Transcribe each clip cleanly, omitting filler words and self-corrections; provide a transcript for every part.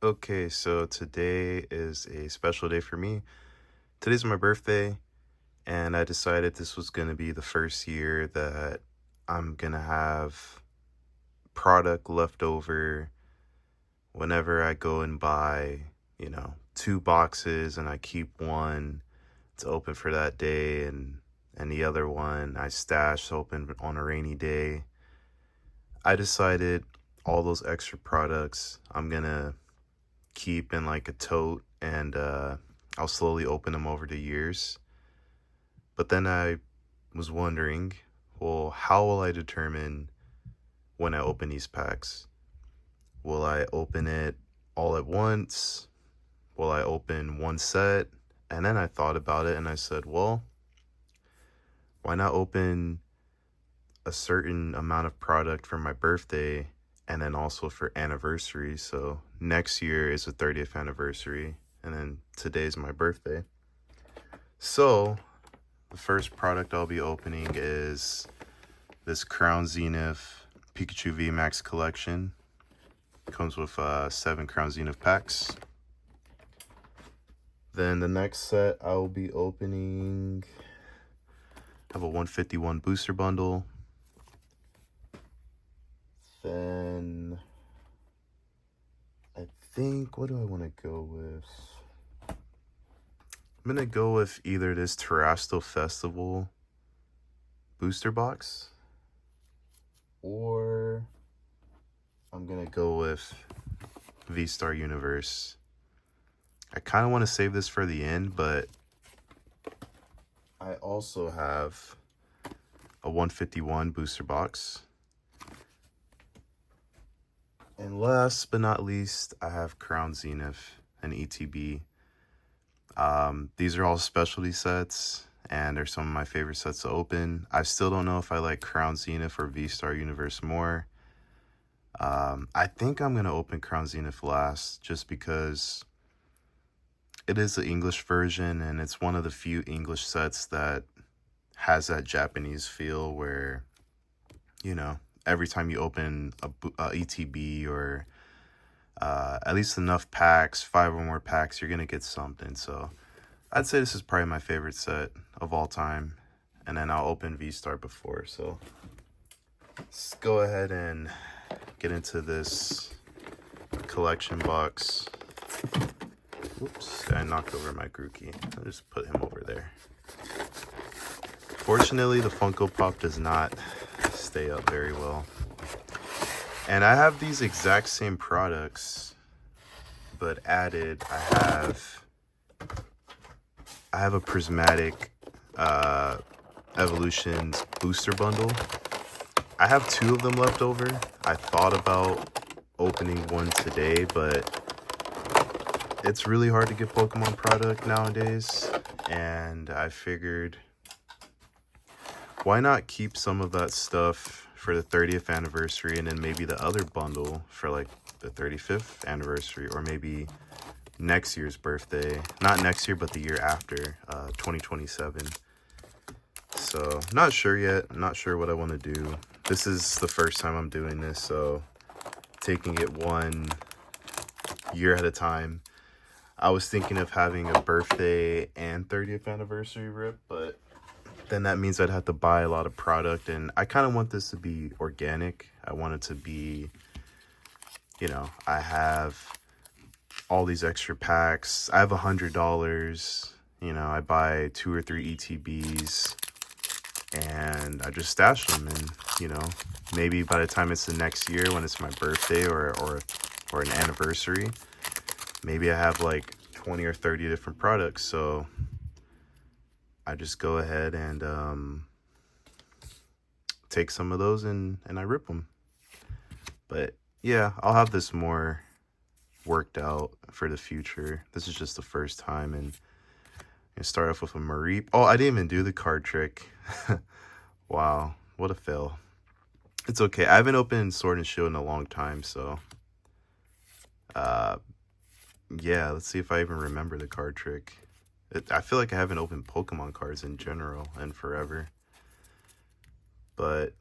Okay, so today is a special day for me. Today's my birthday, and I decided this was going to be the first year that I'm going to have product left over whenever I go and buy, two boxes and I keep one to open for that day and the other one I stash open on a rainy day. I decided all those extra products I'm going to keep in like a tote and I'll slowly open them over the years. But then I was wondering, well, how will I determine when I open these packs? Will I open it all at once? Will I open one set? And then I thought about it and I said, well, why not open a certain amount of product for my birthday and then also for anniversary? So next year is the 30th anniversary and then today's my birthday. So the first product I'll be opening is this Crown Zenith Pikachu VMAX collection. It comes with 7 Crown Zenith packs. Then the next set I will be opening, I have a 151 booster bundle. Then I think, what do I want to go with? I'm going to go with either this Terastral Festival booster box, or I'm going to go with VStar Universe. I kind of want to save this for the end, but I also have a 151 booster box. And last but not least, I have Crown Zenith and ETB. These are all specialty sets, and they're some of my favorite sets to open. I still don't know if I like Crown Zenith or VStar Universe more. I think I'm going to open Crown Zenith last, just because it is the English version, and it's one of the few English sets that has that Japanese feel where, every time you open a ETB or at least enough packs, 5 or more packs, you're going to get something. So I'd say this is probably my favorite set of all time. And then I'll open V-Star before. So let's go ahead and get into this collection box. Oops, I knocked over my Grookey. I'll just put him over there. Fortunately, the Funko Pop does not stay up very well. And I have these exact same products, but added, I have a Prismatic Evolutions booster bundle. I have 2 of them left over. I thought about opening one today, but it's really hard to get Pokemon product nowadays, and I figured, why not keep some of that stuff for the 30th anniversary and then maybe the other bundle for like the 35th anniversary, or maybe next year's birthday. Not next year, but the year after, 2027. So not sure yet. I'm not sure what I want to do. This is the first time I'm doing this, so taking it one year at a time. I was thinking of having a birthday and 30th anniversary rip, but then that means I'd have to buy a lot of product, and I kind of want this to be organic. I want it to be, I have all these extra packs. I have $100. I buy 2 or 3 ETBs, and I just stash them. And maybe by the time it's the next year when it's my birthday or an anniversary, maybe I have like 20 or 30 different products. So I just go ahead and take some of those and I rip them. But yeah, I'll have this more worked out for the future. This is just the first time, and I start off with a Mareep. Oh, I didn't even do the card trick. Wow, what a fail. It's okay. I haven't opened Sword and Shield in a long time, so yeah, let's see if I even remember the card trick. I feel like I haven't opened Pokemon cards in general in forever. But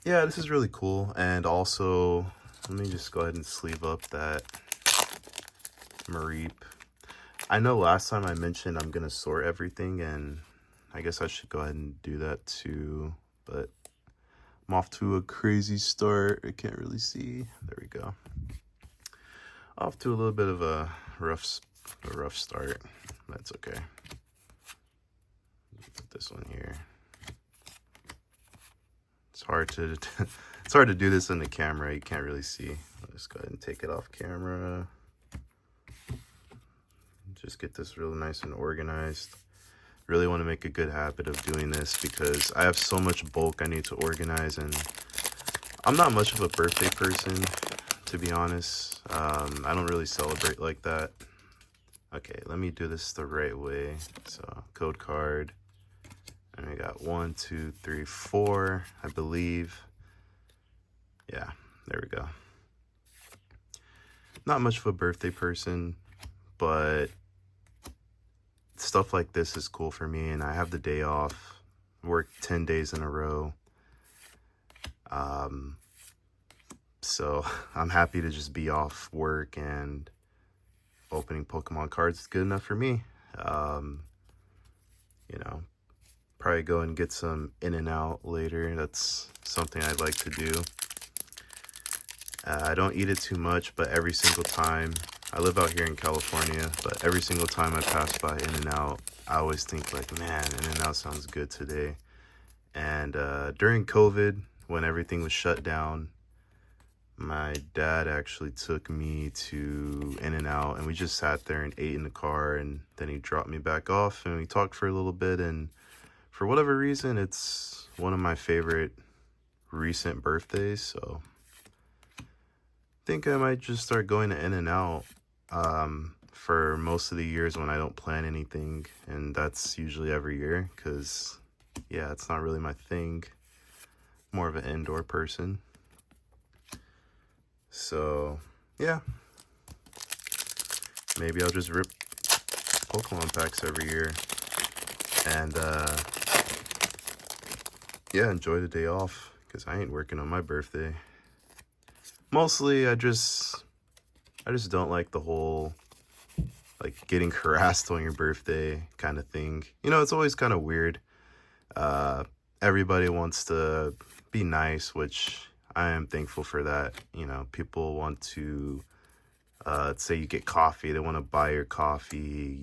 yeah, this is really cool. And also, let me just go ahead and sleeve up that Mareep. I know last time I mentioned I'm gonna sort everything, and I guess I should go ahead and do that too, but I'm off to a crazy start. I can't really see. There we go. Off to a little bit of a rough start. That's okay. Put this one here. It's hard to it's hard to do this in the camera. You can't really see. I'll just go ahead and take it off camera. Just get this real nice and organized. Really want to make a good habit of doing this because I have so much bulk I need to organize, and I'm not much of a birthday person, to be honest. I don't really celebrate like that. Okay, let me do this the right way. So code card, and we got 1, 2, 3, 4, I believe. Yeah, there we go. Not much of a birthday person, but stuff like this is cool for me, and I have the day off, work 10 days in a row. So I'm happy to just be off work, and opening Pokemon cards is good enough for me. You know, probably go and get some in and out later. That's something I'd like to do. I don't eat it too much, but every single time, I live out here in California, but every single time I pass by In-N-Out, I always think like, man, In-N-Out sounds good today. And during COVID, when everything was shut down, my dad actually took me to In-N-Out, and we just sat there and ate in the car, and then he dropped me back off, and we talked for a little bit, and for whatever reason, it's one of my favorite recent birthdays, so I think I might just start going to In-N-Out for most of the years when I don't plan anything, and that's usually every year, because, yeah, it's not really my thing. More of an indoor person. So, yeah. Maybe I'll just rip Pokemon packs every year. And, yeah, enjoy the day off, because I ain't working on my birthday. Mostly, I just don't like the whole, like, getting harassed on your birthday kind of thing. You know, it's always kind of weird. Everybody wants to be nice, which I am thankful for that. You know, people want to, let's say you get coffee, they want to buy your coffee,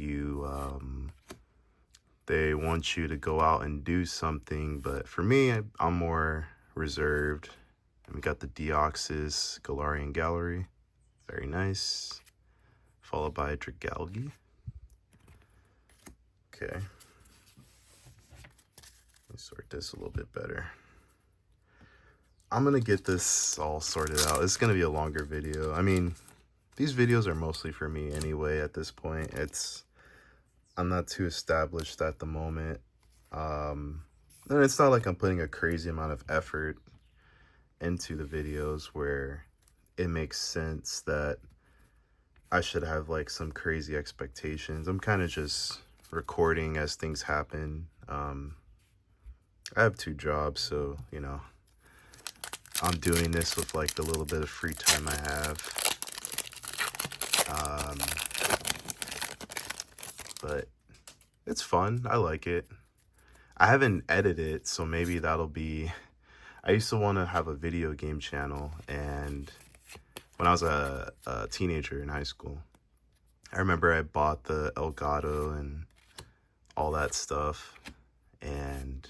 they want you to go out and do something, but for me, I'm more reserved. And we got the Deoxys Galarian Gallery, very nice, followed by a Dragalge. Okay, let me sort this a little bit better. I'm gonna get this all sorted out. It's gonna be a longer video. I mean, these videos are mostly for me anyway at this point. I'm not too established at the moment. And it's not like I'm putting a crazy amount of effort into the videos where it makes sense that I should have like some crazy expectations. I'm kind of just recording as things happen. I have 2 jobs, so, you know, I'm doing this with like the little bit of free time I have. But it's fun. I like it. I haven't edited it, so maybe that'll be... I used to want to have a video game channel, and when I was a teenager in high school, I remember I bought the Elgato and all that stuff, and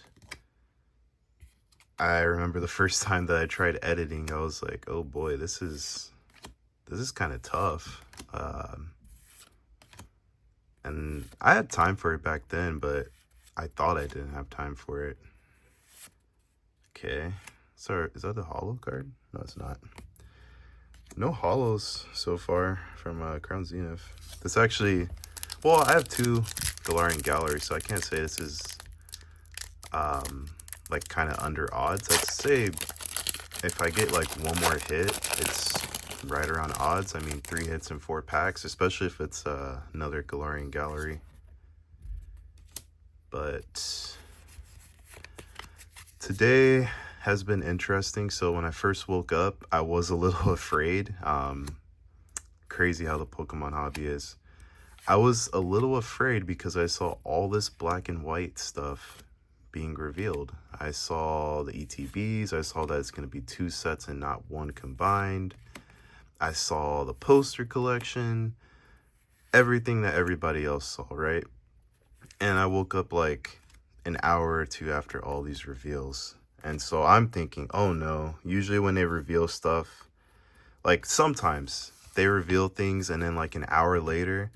I remember the first time that I tried editing, I was like, oh boy, this is kind of tough. And I had time for it back then, but I thought I didn't have time for it. Okay, sorry, is that the holo card? No, it's not. No holos so far from Crown Zenith. This actually, well, I have 2 Galarian Gallery, so I can't say this is like kind of under odds. I'd say if I get like 1 more hit, it's right around odds. I mean, 3 hits and 4 packs, especially if it's another Galarian Gallery. But today has been interesting. So when I first woke up, I was a little afraid. crazy how the Pokemon hobby is. I was a little afraid because I saw all this black and white stuff being revealed. I saw the ETBs, I saw that it's going to be 2 sets and not 1 combined. I saw the poster collection, everything that everybody else saw, right? And I woke up like an hour or 2 after all these reveals. And so I'm thinking, oh no, usually when they reveal stuff, like sometimes they reveal things and then like an hour later,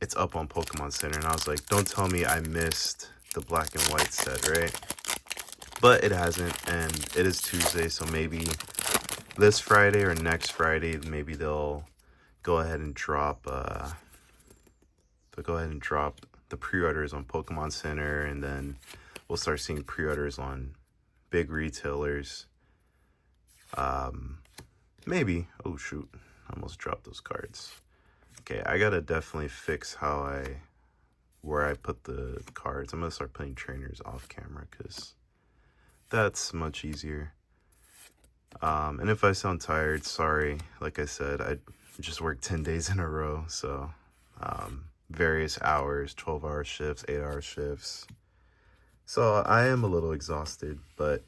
it's up on Pokemon Center. And I was like, don't tell me I missed the black and white set, right? But it hasn't, and it is Tuesday, so maybe this Friday or next Friday, maybe they'll go ahead and drop the pre-orders on Pokemon Center, and then we'll start seeing pre-orders on big retailers. Maybe. Oh shoot, I almost dropped those cards. Okay, I gotta definitely fix where I put the cards. I'm gonna start putting trainers off camera because that's much easier. And if I sound tired, sorry. Like I said, I just worked 10 days in a row, so various hours, 12-hour shifts, 8-hour shifts. So I am a little exhausted, but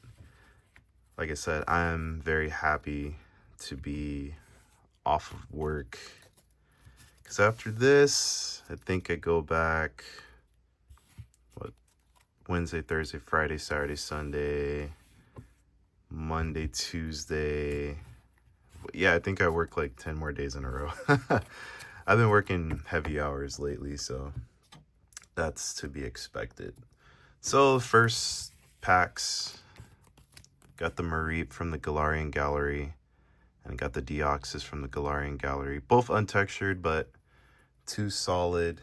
like I said, I am very happy to be off of work. Because after this, I think I go back, Wednesday, Thursday, Friday, Saturday, Sunday, Monday, Tuesday. Yeah, I think I work like 10 more days in a row. I've been working heavy hours lately, so that's to be expected. So first packs, got the Mareep from the Galarian Gallery, and got the Deoxys from the Galarian Gallery. Both untextured, but 2 solid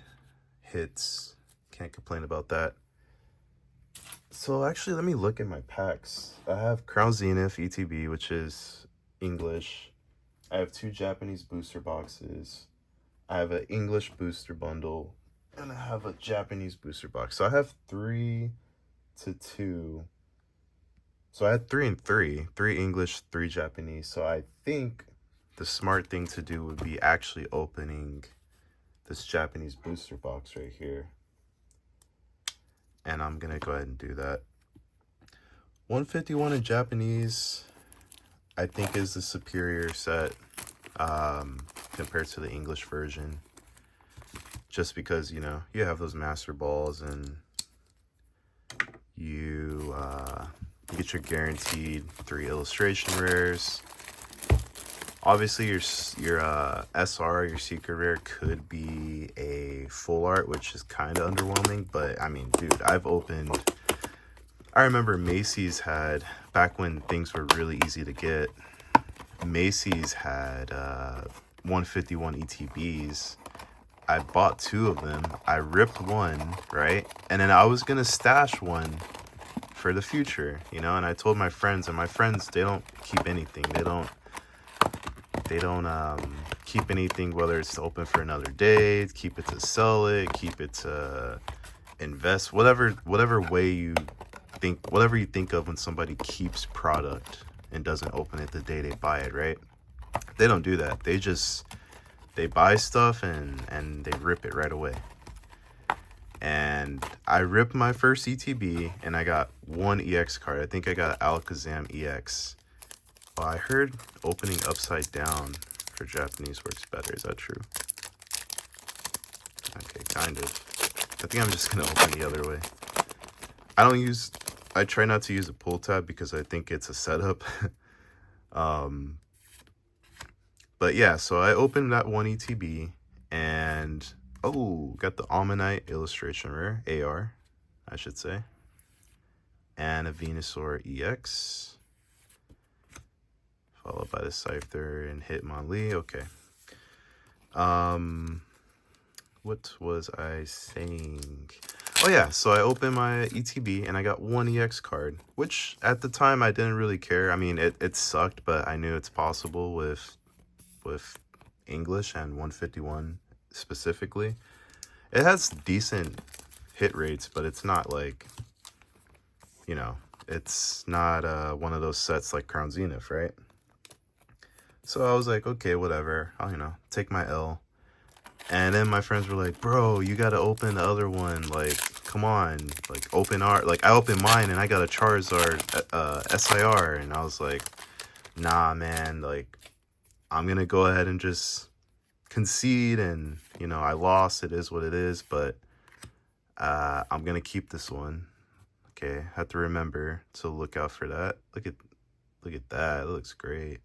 hits. Can't complain about that. So actually, let me look at my packs. I have Crown Zenith ETB, which is English. I have 2 Japanese booster boxes. I have an English booster bundle, and I have a Japanese booster box. So I have 3 to 2. So I had 3 and 3. 3 English, 3 Japanese. So I think the smart thing to do would be actually opening this Japanese booster box right here. And I'm going to go ahead and do that. 151 in Japanese, I think, is the superior set compared to the English version. Just because, you know, you have those Master Balls and you get your guaranteed 3 illustration rares. Obviously, your SR, your secret rare, could be a full art, which is kind of underwhelming. But I mean, dude, I remember Macy's had, back when things were really easy to get, Macy's had 151 ETBs. I bought 2 of them. I ripped 1, right? And then I was gonna stash 1 for the future, you know. And I told my friends, and my friends, they don't keep anything. They don't keep anything, whether it's to open for another day, keep it to sell it, keep it to invest, whatever way you think, whatever you think of when somebody keeps product and doesn't open it the day they buy it, right? They don't do that. They buy stuff and they rip it right away. And I ripped my first ETB and I got 1 EX card. I think I got Alakazam EX. Well, I heard opening upside down for Japanese works better. Is that true? Okay, kind of. I think I'm just gonna open the other way. I try not to use a pull tab because I think it's a setup. But yeah, so I opened that 1 ETB and got the Almanite illustration rare, AR, I should say, and a Venusaur EX. Followed by the Scyther and Hitmonlee. Okay. What was I saying? Oh yeah, so I opened my ETB and I got 1 EX card, which at the time I didn't really care. I mean, it sucked, but I knew it's possible with English and 151 specifically. It has decent hit rates, but it's not like, you know, it's not one of those sets like Crown Zenith, right? So I was like, okay, whatever. I'll, you know, take my L. And then my friends were like, bro, you gotta open the other one. Like, come on. Like, open our... Like, I opened mine and I got a Charizard SIR. And I was like, nah, man. Like, I'm gonna go ahead and just concede. And, you know, I lost. It is what it is. But I'm gonna keep this one. Okay, have to remember to look out for that. Look at that. It looks great.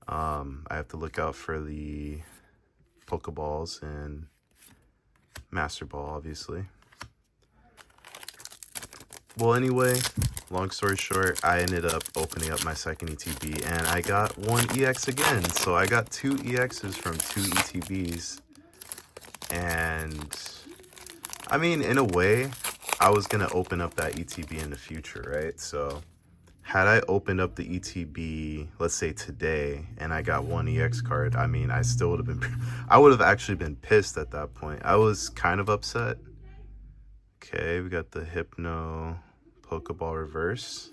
I have to look out for the Pokeballs and Master Ball, obviously. Well, anyway, long story short, I ended up opening up my second ETB and I got one EX again. So I got 2 EXs from 2 ETBs. And I mean, in a way, I was going to open up that ETB in the future, right? So had I opened up the ETB, let's say today, and I got 1 EX card, I mean, I still would have been, I would have actually been pissed at that point. I was kind of upset. Okay, we got the Hypno Pokeball reverse.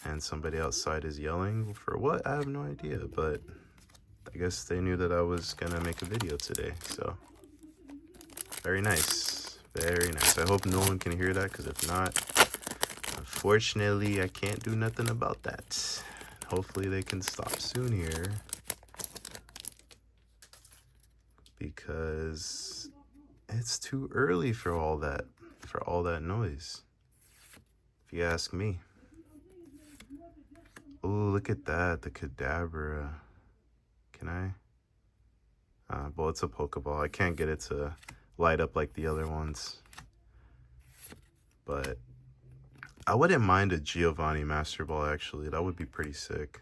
And somebody outside is yelling for what? I have no idea, but I guess they knew that I was gonna make a video today, so very nice. Very nice. I hope no one can hear that, because if not, unfortunately, I can't do nothing about that. Hopefully they can stop soon here, because it's too early for all that noise, if you ask me. Oh, look at that, the Kadabra. Can I? Well, it's a Pokeball. I can't get it to light up like the other ones. But I wouldn't mind a Giovanni Master Ball, actually. That would be pretty sick.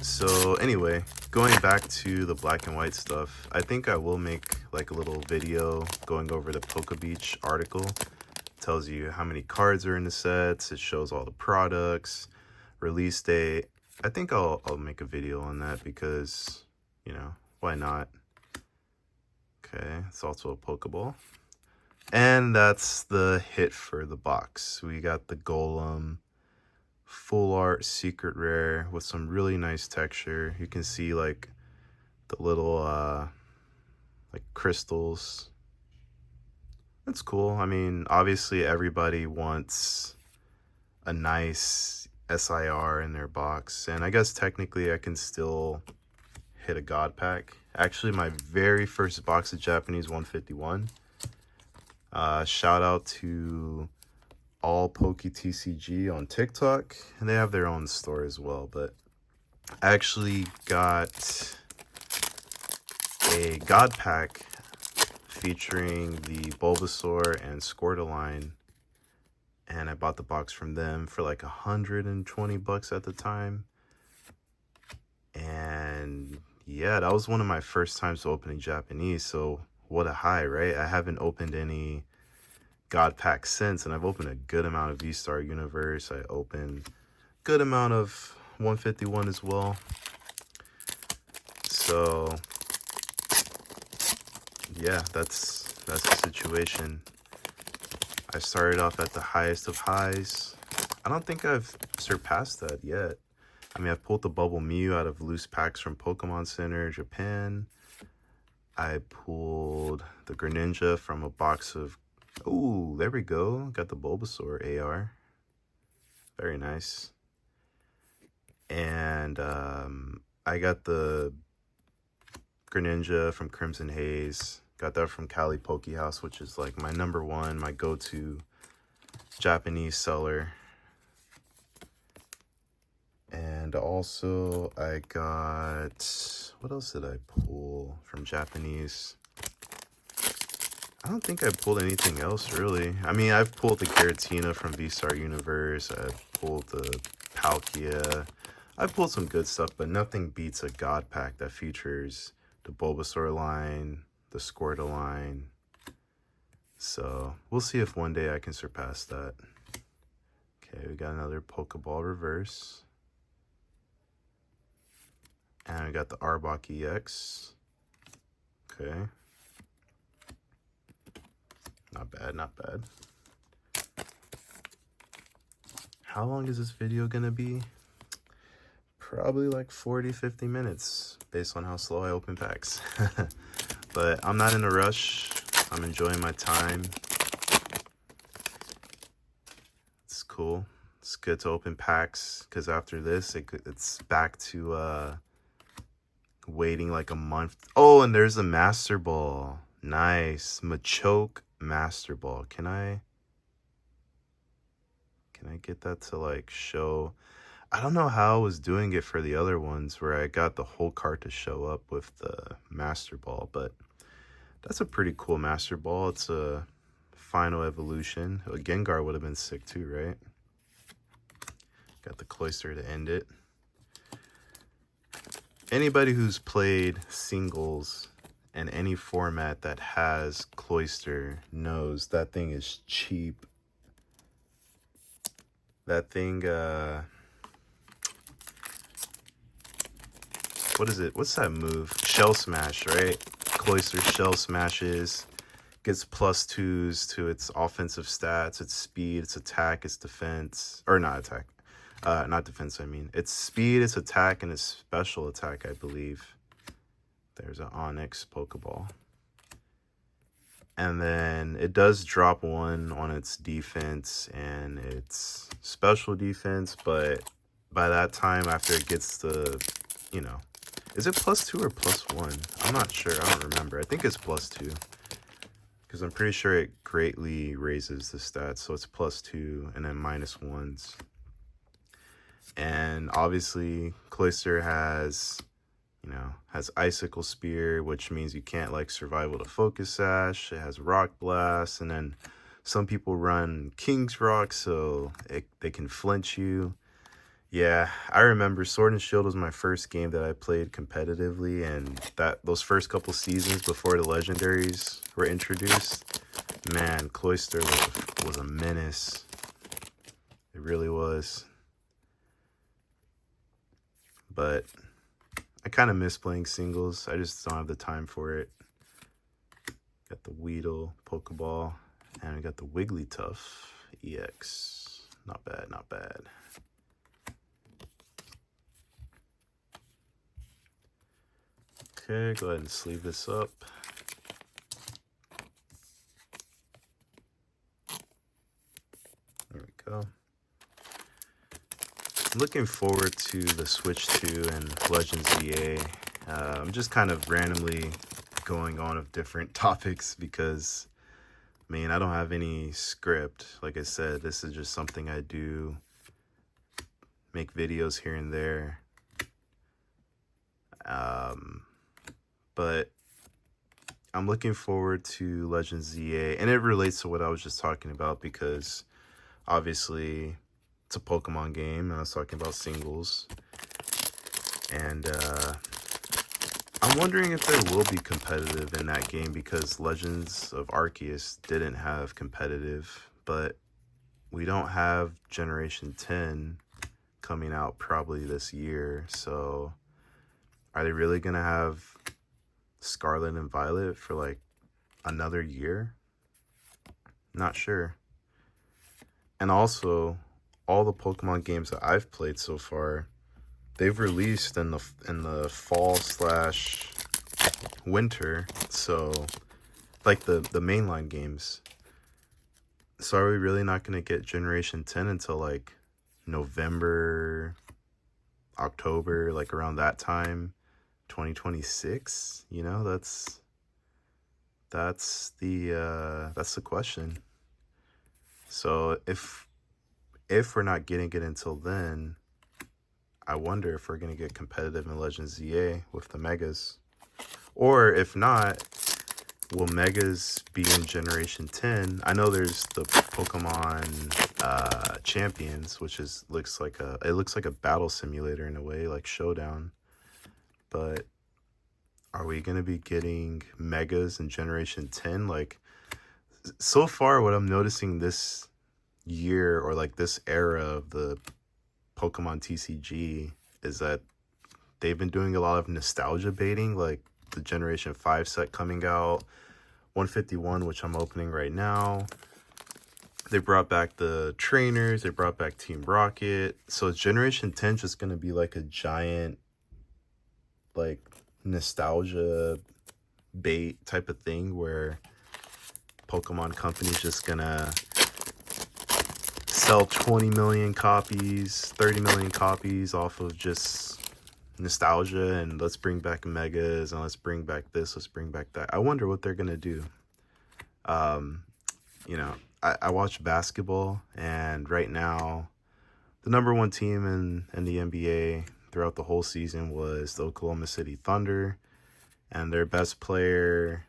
So anyway, going back to the black and white stuff, I think I will make like a little video going over the Poke Beach article. It tells you how many cards are in the sets. It shows all the products, release date. I think I'll make a video on that because, you know, why not? Okay, it's also a Pokeball. And that's the hit for the box. We got the Golem full art secret rare with some really nice texture. You can see like the little like crystals. That's cool. I mean, obviously everybody wants a nice SIR in their box, and I guess technically I can still hit a God Pack. Actually, my very first box of Japanese 151. Shout out to All Poke TCG on TikTok, and they have their own store as well. But I actually got a God Pack featuring the Bulbasaur and Squirtle line, and I bought the box from them for like $120 at the time. And yeah, that was one of my first times opening Japanese, so what a high, right? I haven't opened any God Pack since, and I've opened a good amount of VStar Universe. I opened a good amount of 151 as well. So yeah, that's the situation. I started off at the highest of highs. I don't think I've surpassed that yet. I mean, I've pulled the Bubble Mew out of loose packs from Pokemon Center, Japan. I pulled the Greninja from a box of... Oh, there we go. Got the Bulbasaur AR. Very nice. And I got the Greninja from Crimson Haze. Got that from Cali Poke House, which is like my #1, my go-to Japanese seller. And also I got... What else did I pull from Japanese? I don't think I pulled anything else, really. I mean, I've pulled the Giratina from VStar Universe. I've pulled the Palkia. I've pulled some good stuff, but nothing beats a God Pack that features the Bulbasaur line, the Squirtle line. So we'll see if one day I can surpass that. Okay, we got another Pokeball reverse. And we got the Arbok EX. Okay. Not bad, not bad. how long is this video gonna be? Probably like 40-50 minutes based on how slow I open packs. But I'm not in a rush. I'm enjoying my time. It's cool. It's good to open packs because after this, it's back to waiting like a month. Oh, and there's a Master Ball. Nice. Machoke Master Ball. Can I get that to like show? I don't know how I was doing it for the other ones where I got the whole card to show up with the Master Ball, but that's a pretty cool Master Ball. It's a final evolution. A Gengar would have been sick too, right? Got the Cloyster to end it. Anybody who's played singles in any format that has Cloyster knows that thing is cheap. That thing, what is it? What's that move? Shell Smash, right? Cloyster Shell Smashes. Gets +2s to its offensive stats, its speed, its attack, its defense. Or not attack. Not defense, I mean. Its speed, its attack, and its special attack, I believe. There's an Onyx Pokeball. And then it does drop 1 on its defense and its special defense, but by that time, after it gets the, you know, is it +2 or +1? I'm not sure. I don't remember. I think it's +2. Because I'm pretty sure it greatly raises the stats. So it's +2 and then -1s. And obviously, Cloyster has, you know, has Icicle Spear, which means you can't like survival to Focus Sash. It has Rock Blast, and then some people run King's Rock, so they can flinch you. Yeah, I remember Sword and Shield was my first game that I played competitively, and those first couple seasons before the legendaries were introduced, man, Cloyster was a menace. It really was. But I kind of miss playing singles. I just don't have the time for it. Got the Weedle Pokeball, and we got the Wigglytuff EX. Not bad, not bad. Okay, go ahead and sleeve this up. There we go. Looking forward to the Switch 2 and Legends ZA. I'm just kind of randomly going on of different topics because, I mean, I don't have any script. Like I said, this is just something I do. Make videos here and there. But I'm looking forward to Legends ZA, and it relates to what I was just talking about because obviously it's a Pokemon game, and I was talking about singles, and I'm wondering if there will be competitive in that game because Legends of Arceus didn't have competitive, but we don't have Generation 10 coming out probably this year, so are they really gonna have Scarlet and Violet for like another year? Not sure. And also, all the Pokemon games that I've played so far, they've released in the fall/winter, so like the mainline games. So are we really not going to get Generation 10 until like November, October, like around that time, 2026? You know, that's the question. So if we're not getting it until then, I wonder if we're going to get competitive in Legends ZA with the Megas. Or if not, will Megas be in Generation 10? I know there's the Pokemon Champions, which looks like a battle simulator in a way, like Showdown. But are we going to be getting Megas in Generation 10? Like, so far what I'm noticing this year, or like this era of the Pokemon TCG, is that they've been doing a lot of nostalgia baiting, like the Generation 5 set coming out, 151, which I'm opening right now, They brought back the trainers, they brought back Team Rocket. So Generation 10 just gonna be like a giant, like, nostalgia bait type of thing where Pokemon Company's just gonna sell 20 million copies, 30 million copies off of just nostalgia, and let's bring back megas, and let's bring back this, let's bring back that. I wonder what they're gonna do. You know, I watch basketball, and right now the number one team in the NBA throughout the whole season was the Oklahoma City Thunder, and their best player,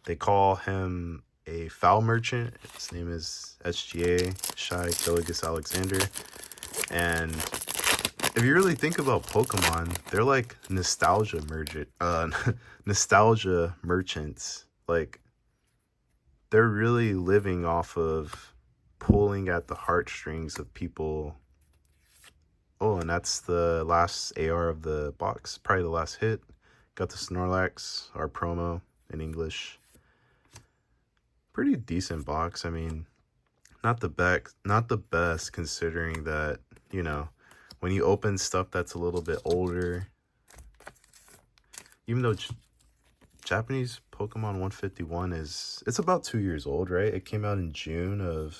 they call him a foul merchant. His name is SGA, Shai Gilgeous-Alexander. And if you really think about Pokemon, they're like nostalgia merchants. Like, they're really living off of pulling at the heartstrings of people. Oh, and that's the last AR of the box, probably the last hit. Got the Snorlax, our promo in English. Pretty decent box. I mean, not the best considering that, you know, when you open stuff that's a little bit older, even though Japanese Pokemon 151 it's about 2 years old, right? It came out in June of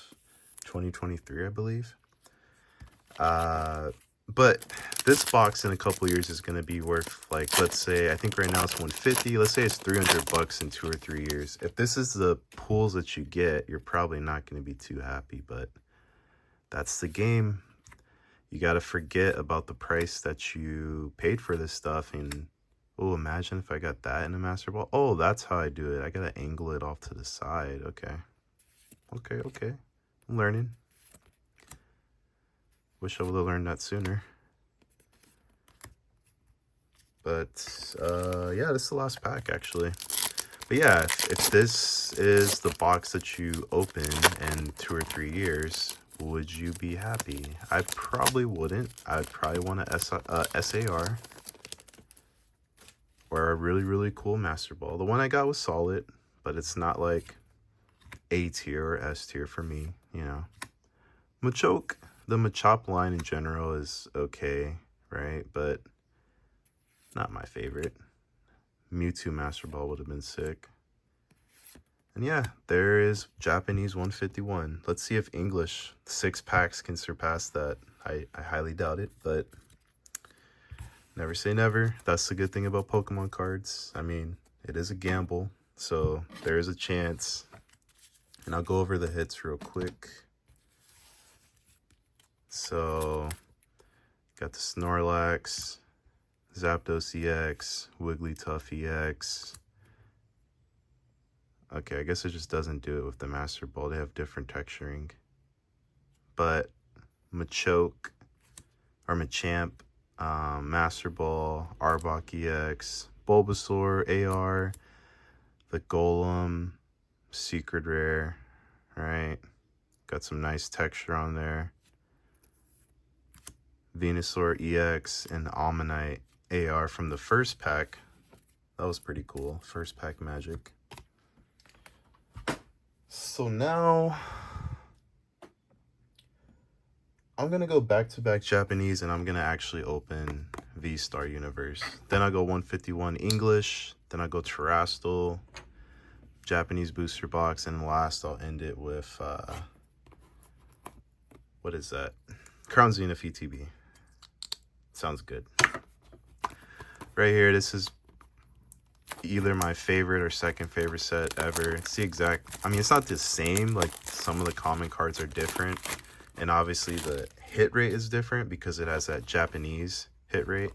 2023, I believe. But this box in a couple years is going to be worth, like, let's say, I think right now it's 150. Let's say it's $300 in 2 or 3 years. If this is the pulls that you get, you're probably not going to be too happy, but that's the game. You got to forget about the price that you paid for this stuff. And, oh, imagine if I got that in a Master Ball. Oh, that's how I do it. I got to angle it off to the side. Okay. I'm learning. Wish I would have learned that sooner. But, yeah, this is the last pack, actually. But yeah, if this is the box that you open in 2 or 3 years, would you be happy? I probably wouldn't. I'd probably want a SAR. Or a really, really cool Master Ball. The one I got was solid, but it's not like A tier or S tier for me, you know. Machoke. The Machop line in general is okay, right? But not my favorite. Mewtwo Master Ball would have been sick. And yeah, there is Japanese 151. Let's see if English 6 packs can surpass that. I highly doubt it, but never say never. That's the good thing about Pokemon cards. I mean, it is a gamble, so there is a chance. And I'll go over the hits real quick. So, got the Snorlax, Zapdos EX, Wigglytuff EX. Okay, I guess it just doesn't do it with the Master Ball. They have different texturing. But Machoke, or Machamp, Master Ball, Arbok EX, Bulbasaur, AR, the Golem, Secret Rare, right? Got some nice texture on there. Venusaur EX and Almanite AR from the first pack. That was pretty cool. First pack magic. So now I'm going to go back-to-back Japanese, and I'm going to actually open VStar Universe. Then I'll go 151 English. Then I'll go Terastral, Japanese booster box. And last, I'll end it with, what is that? Crown Zenith ETB. Sounds good. Right here, this is either my favorite or second favorite set ever. It's the exact, I mean, it's not the same, like some of the common cards are different, and obviously the hit rate is different because it has that Japanese hit rate.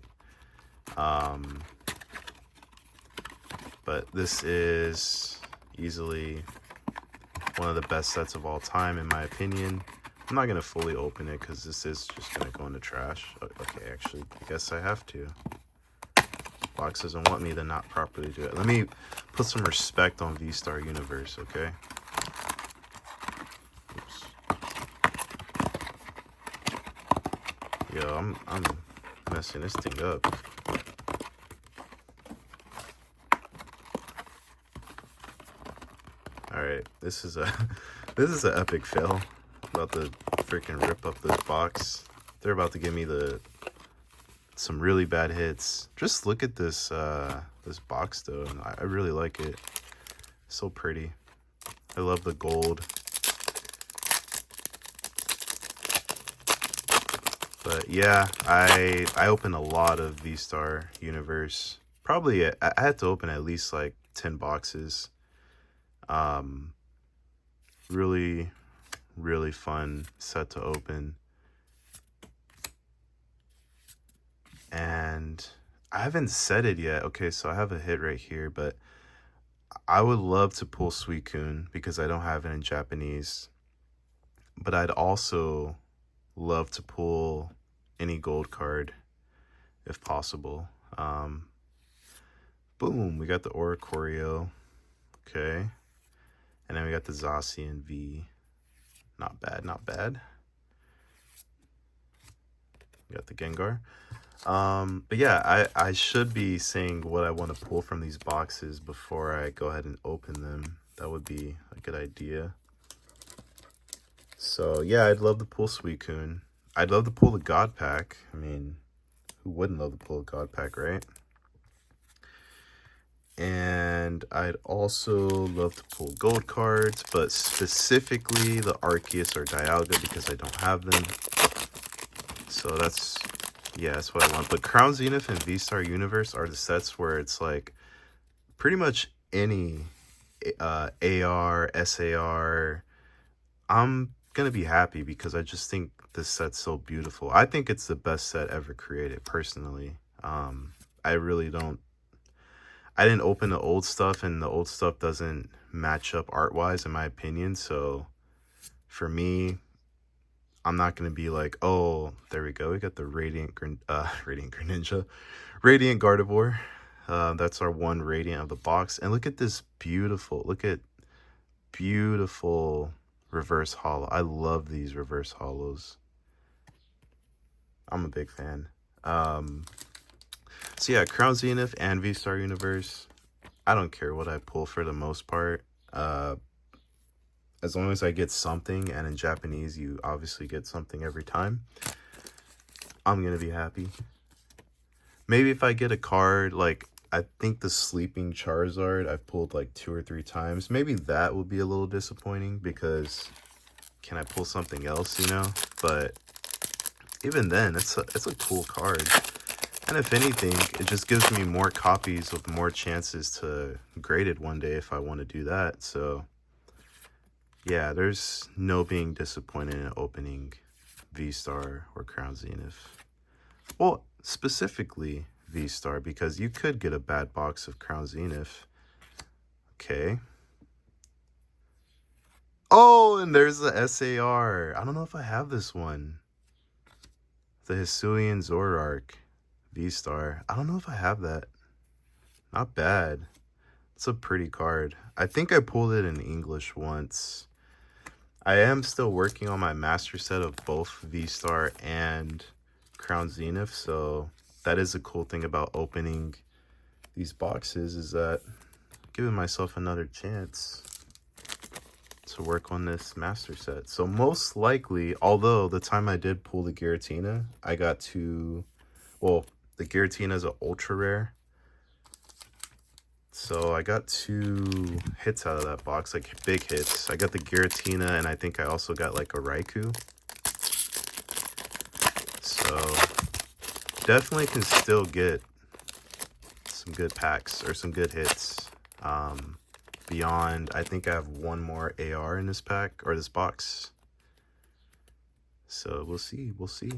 But this is easily one of the best sets of all time in my opinion. I'm not gonna fully open it because this is just gonna go in the trash. Okay, actually, I guess I have to. Box doesn't want me to not properly do it. Let me put some respect on VStar Universe, okay? Oops. Yo, I'm messing this thing up. All right, this is This is an epic fail. About to freaking rip up this box. They're about to give me some really bad hits. Just look at this this box though. I really like it. So pretty. I love the gold. But yeah, I opened a lot of VStar Universe. Probably I had to open at least like 10 boxes. Really, really fun set to open. And I haven't said it yet. Okay, so I have a hit right here, but I would love to pull Suicune because I don't have it in Japanese. But I'd also love to pull any gold card if possible. Boom, we got the Oricorio. Okay. And then we got the Zacian V. Not bad, not bad. We got the Gengar. But yeah, I should be saying what I want to pull from these boxes before I go ahead and open them. That would be a good idea. So yeah, I'd love to pull Suicune. I'd love to pull the God Pack. I mean, who wouldn't love to pull a God Pack, right? And I'd also love to pull gold cards, but specifically the Arceus or Dialga because I don't have them. So that's, yeah, that's what I want. But Crown Zenith and VStar Universe are the sets where it's like pretty much any AR, SAR, I'm gonna be happy because I just think this set's so beautiful. I think it's the best set ever created, personally. I really don't. I didn't open the old stuff, and the old stuff doesn't match up art-wise, in my opinion. So for me, I'm not gonna be like, oh, there we go. We got the Radiant Greninja, Radiant Gardevoir. That's our one Radiant of the box. And look at this beautiful. Look at beautiful reverse holo. I love these reverse holos. I'm a big fan. So yeah, Crown Zenith and VStar Universe. I don't care what I pull for the most part. As long as I get something, and in Japanese, you obviously get something every time, I'm gonna be happy. Maybe if I get a card, like, I think the Sleeping Charizard I've pulled like 2 or 3 times. Maybe that would be a little disappointing because can I pull something else, you know? But even then, it's a cool card. And if anything, it just gives me more copies with more chances to grade it one day if I want to do that. So yeah, there's no being disappointed in opening VStar or Crown Zenith. Well, specifically VStar, because you could get a bad box of Crown Zenith. Okay. Oh, and there's the SAR. I don't know if I have this one. The Hisuian Zoroark VStar. I don't know if I have that. Not bad. It's a pretty card. I think I pulled it in English once. I am still working on my master set of both VStar and Crown Zenith, so that is a cool thing about opening these boxes, is that I'm giving myself another chance to work on this master set. So most likely, although the time I did pull the Giratina, I got to, well, the Giratina is an ultra rare. So I got 2 hits out of that box, like big hits. I got the Giratina, and I think I also got like a Raikou. So definitely can still get some good packs or some good hits. Beyond, I think I have 1 more AR in this pack or this box. So we'll see. We'll see.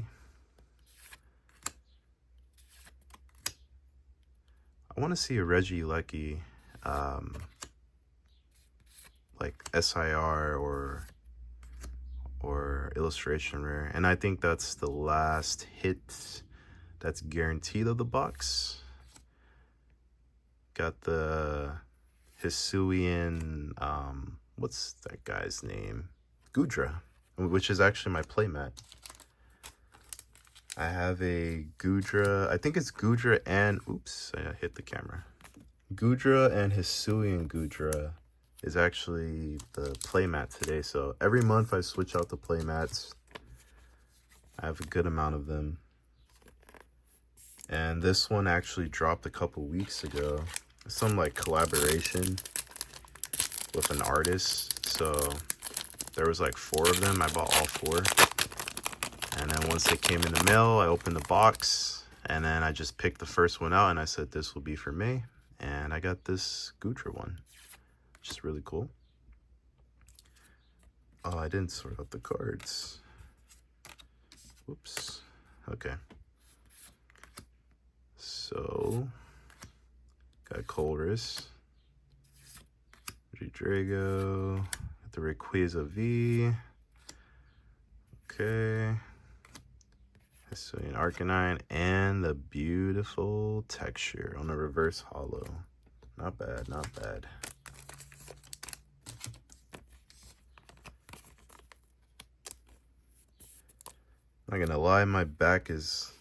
I want to see a Regieleki, like SIR or illustration rare, and I think that's the last hit that's guaranteed of the box. Got the Hisuian, what's that guy's name? Gudra, which is actually my playmat. I have a Gudra, I think it's Gudra and, oops, I hit the camera. Gudra and Hisuian Gudra is actually the playmat today. So every month I switch out the playmats. I have a good amount of them. And this one actually dropped a couple weeks ago. Some like collaboration with an artist. So there was like 4 of them. I bought all 4. And then once they came in the mail, I opened the box. And then I just picked the first one out and I said, this will be for May. And I got this Gutra one, which is really cool. Oh, I didn't sort out the cards. Whoops. Okay. So, got Colress, Drago, got the Rayquaza V. Okay. Hisuian Arcanine, and the beautiful texture on the reverse holo. Not bad, not bad. Not gonna lie, my back is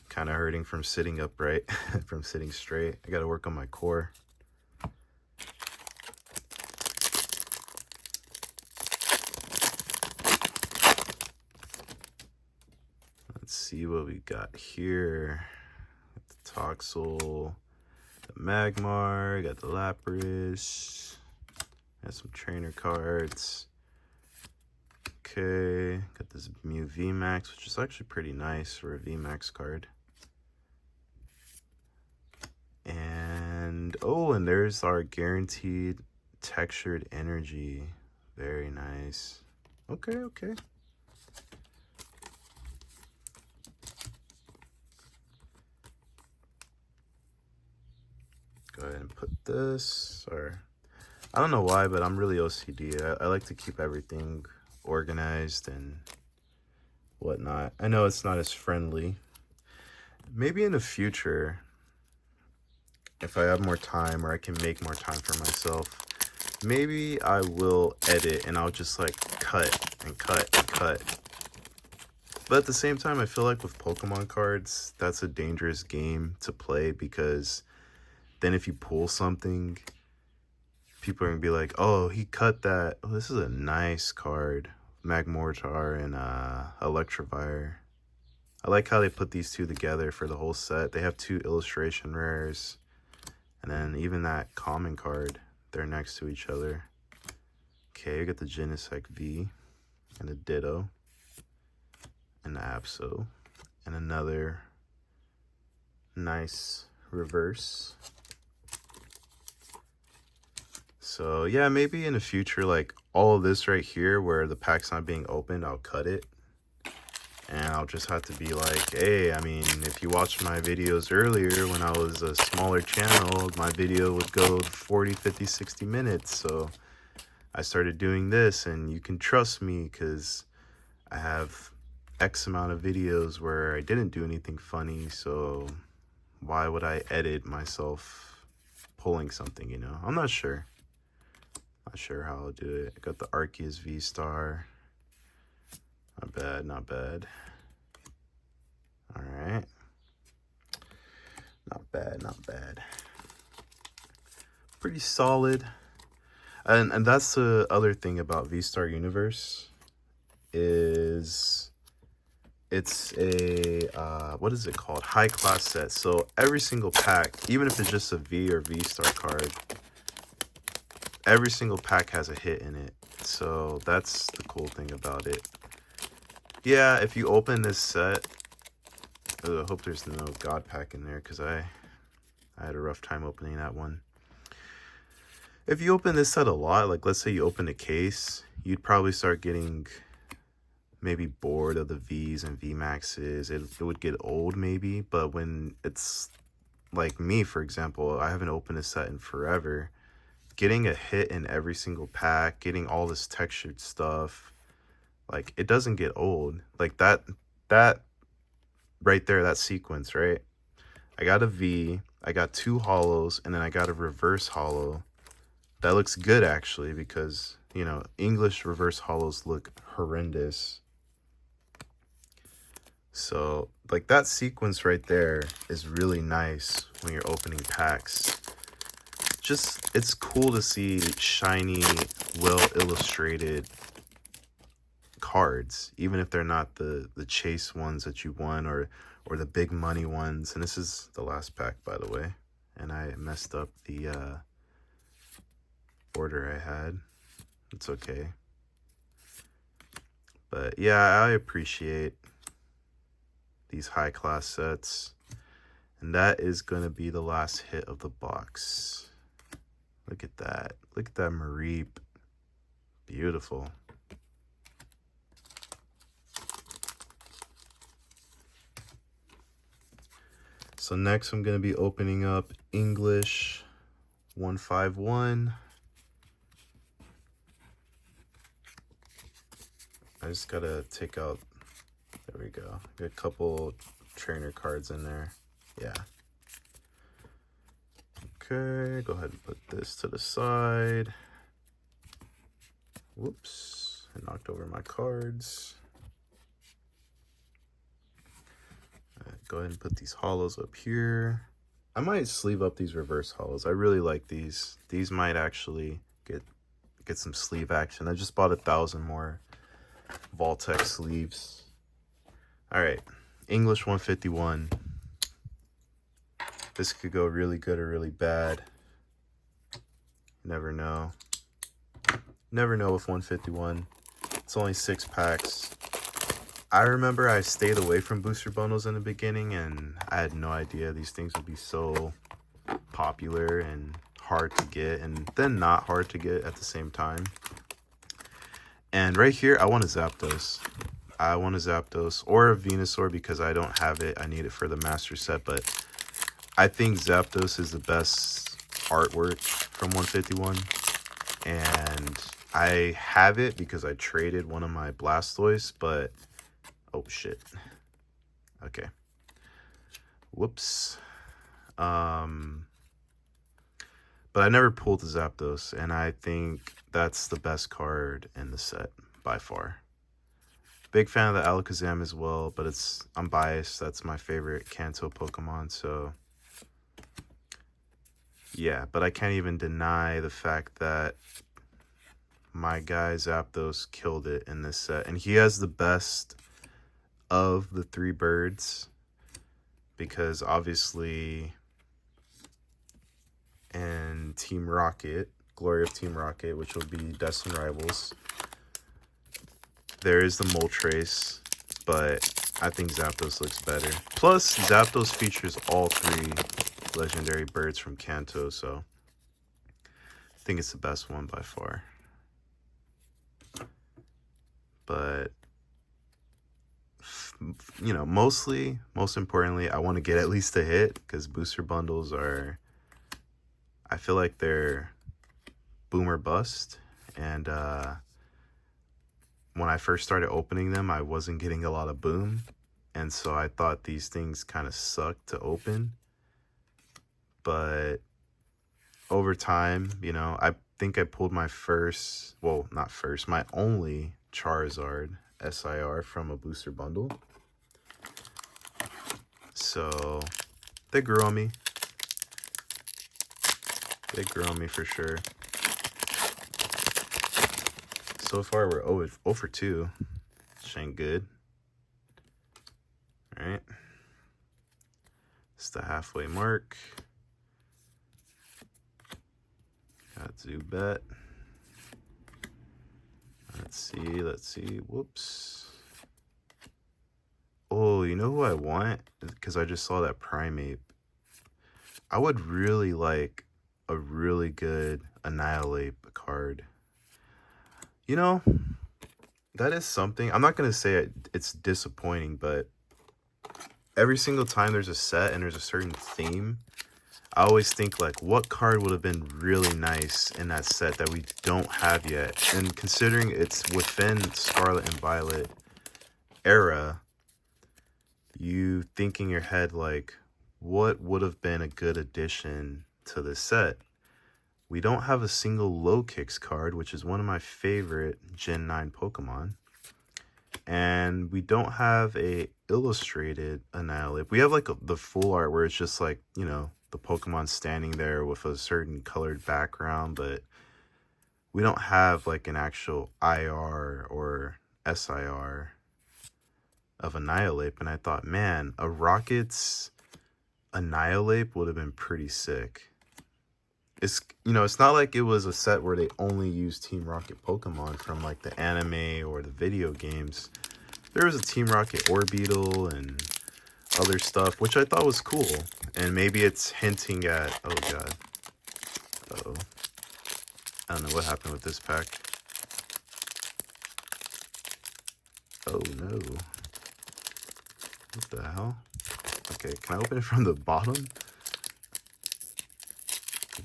kind of hurting from sitting upright, from sitting straight. I gotta work on my core. Let's see what we got here. Got the Toxel, the Magmar, got the Lapras, got some trainer cards. Okay, got this Mew VMAX, which is actually pretty nice for a VMAX card. And, oh, and there's our guaranteed textured energy. Very nice. Okay, okay. Go ahead and put this, or I don't know why, but I'm really OCD. I like to keep everything organized and whatnot. I know it's not as friendly. Maybe in the future, if I have more time or I can make more time for myself, maybe I will edit and I'll just like cut and cut and cut. But at the same time, I feel like with Pokemon cards, that's a dangerous game to play, because then if you pull something, people are gonna be like, oh, he cut that. Oh, this is a nice card. Magmortar and Electivire. I like how they put these two together for the whole set. They have 2 illustration rares. And then even that common card, they're next to each other. Okay, we got the Genesect V and a Ditto and the Apso. And another nice reverse. So yeah, maybe in the future, like all of this right here where the pack's not being opened, I'll cut it. And I'll just have to be like, hey, I mean, if you watched my videos earlier when I was a smaller channel, my video would go 40, 50, 60 minutes. So I started doing this, and you can trust me because I have X amount of videos where I didn't do anything funny. So why would I edit myself pulling something, you know? I'm not sure. Not sure how I'll do it. I got the Arceus VStar. Not bad, not bad. All right. Not bad, not bad. Pretty solid. And that's the other thing about VStar Universe, is it's a, what is it called? High class set. So every single pack, even if it's just a V or VStar card, every single pack has a hit in it. So that's the cool thing about it. Yeah, if you open this set, I hope there's no God pack in there, because I had a rough time opening that one. If you open this set a lot, like let's say you open a case, you'd probably start getting maybe bored of the Vs and VMAXs. It would get old maybe, but when it's like me, for example, I haven't opened a set in forever. Getting a hit in every single pack, getting all this textured stuff, like it doesn't get old. Like that right there, that sequence, right? I got a V, I got 2 holos, and then I got a reverse holo. That looks good actually, because, you know, English reverse holos look horrendous. So like that sequence right there is really nice when you're opening packs. it's cool to see shiny, well illustrated cards, even if they're not the chase ones that you won, or the big money ones. And this is the last pack, by the way, and I messed up the order I had. It's okay. But yeah, I appreciate these high class sets. And that is going to be the last hit of the box. Look at that. Look at that Mareep. Beautiful. So next I'm going to be opening up English 151. I just got to take out, there we go. Got a couple trainer cards in there. Yeah. Okay, go ahead and put this to the side. Whoops, I knocked over my cards. Go ahead and put these hollows up here. I might sleeve up these reverse hollows. I really like these. These might actually get some sleeve action. I just bought 1,000 more Vault-Tec sleeves. All right, English 151. This could go really good or really bad. Never know. Never know with 151. It's only 6 packs. I remember I stayed away from booster bundles in the beginning, and I had no idea these things would be so popular and hard to get, and then not hard to get at the same time. And right here, I want a Zapdos. I want a Zapdos or a Venusaur because I don't have it. I need it for the Master Set, but I think Zapdos is the best artwork from 151, and I have it because I traded one of my Blastoise, but oh shit. Okay. Whoops. But I never pulled the Zapdos, and I think that's the best card in the set by far. Big fan of the Alakazam as well, but I'm biased. That's my favorite Kanto Pokemon, so yeah, but I can't even deny the fact that my guy Zapdos killed it in this set. And he has the best of the 3 birds, because obviously in Team Rocket, Glory of Team Rocket, which will be Destined Rivals, there is the Moltres, but I think Zapdos looks better. Plus, Zapdos features all 3 legendary birds from Kanto, so I think it's the best one by far. But you know, most importantly, I want to get at least a hit, because booster bundles are, I feel like they're boom or bust. And when I first started opening them, I wasn't getting a lot of boom, and so I thought these things kind of sucked to open. But over time, you know, I think I pulled my first, well, not first, my only Charizard SIR from a booster bundle. So they grew on me. They grew on me for sure. So far, we're 0 for 2. Which ain't good. All right. It's the halfway mark. Got Zubat. Let's see. Whoops. Oh, you know who I want? Because I just saw that Primeape. I would really like a really good Annihilate card. You know, that is something. I'm not going to say it's disappointing, but every single time there's a set and there's a certain theme, I always think, like, what card would have been really nice in that set that we don't have yet? And considering it's within Scarlet and Violet era, you think in your head, like, what would have been a good addition to this set? We don't have a single Low Kicks card, which is one of my favorite Gen 9 Pokemon. And we don't have a illustrated Annihilate. We have, like, the full art where it's just, like, you know, the Pokemon standing there with a certain colored background, but we don't have like an actual IR or SIR of Annihilate. And I thought, man, a Rocket's Annihilate would have been pretty sick. It's, you know, it's not like it was a set where they only used Team Rocket Pokemon from like the anime or the video games. There was a Team Rocket Orbeetle and other stuff, which I thought was cool. And maybe it's hinting at, oh god. Uh-oh. I don't know what happened with this pack. Oh no. What the hell? Okay, can I open it from the bottom?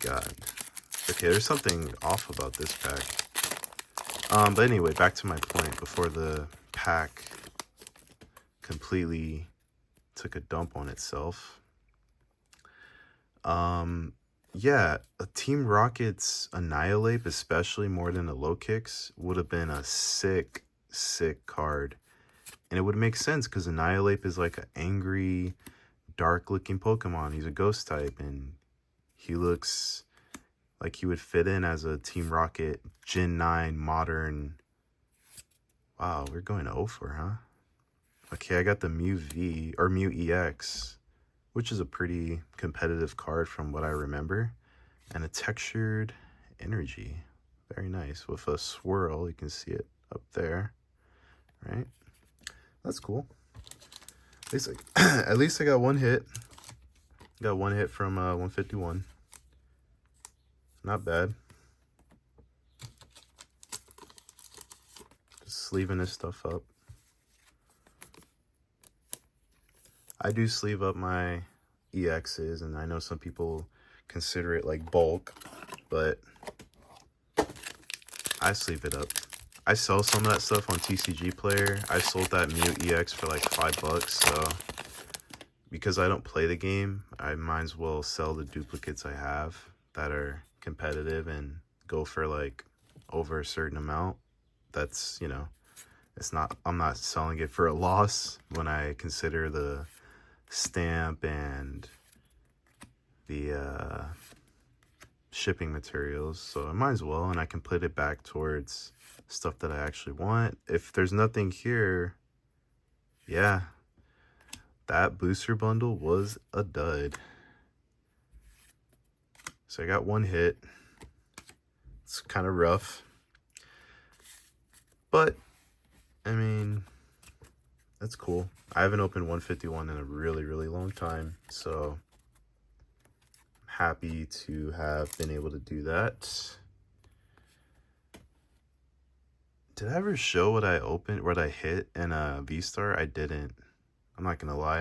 God. Okay, there's something off about this pack. But anyway, back to my point before the pack completely took a dump on itself. Yeah, a Team Rocket's Annihilate, especially more than a Low Kicks, would have been a sick card. And it would make sense because Annihilate is like an angry, dark-looking Pokemon. He's a ghost type, and he looks like he would fit in as a Team Rocket Gen 9 modern. Wow, we're going over, huh? Okay, I got the Mew V, or Mew EX, which is a pretty competitive card from what I remember. And a textured energy. Very nice. With a swirl, you can see it up there. Right? That's cool. At least I got one hit. Got one hit from 151. Not bad. Just sleeving this stuff up. I do sleeve up my EXs, and I know some people consider it like bulk, but I sleeve it up. I sell some of that stuff on TCG Player. I sold that Mew EX for like $5, so because I don't play the game, I might as well sell the duplicates I have that are competitive and go for like over a certain amount. That's, you know, it's not, I'm not selling it for a loss when I consider the stamp and the shipping materials. So I might as well, and I can put it back towards stuff that I actually want. If there's nothing here, yeah, that booster bundle was a dud. So I got one hit. It's kind of rough, but I mean, that's cool. I haven't opened 151 in a really long time, so I'm happy to have been able to do that. Did I ever show what I opened, what I hit in a VStar? I didn't. I'm not gonna lie,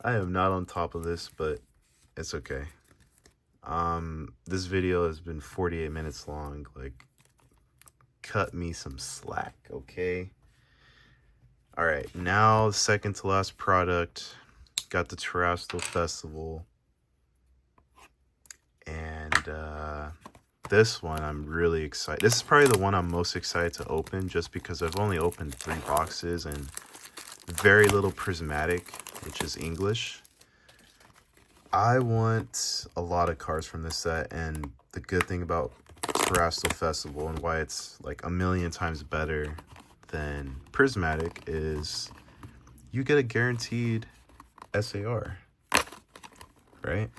I am not on top of this, but it's okay. This video has been 48 minutes long. Like, cut me some slack, okay? All right, now second to last product. Got the Terastral Festival, and this one I'm really excited. This is probably the one I'm most excited to open, just because I've only opened 3 boxes and very little prismatic, which is English. I want a lot of cards from this set, and the good thing about Terastral Festival and why it's like a million times better than prismatic is you get a guaranteed SAR, right?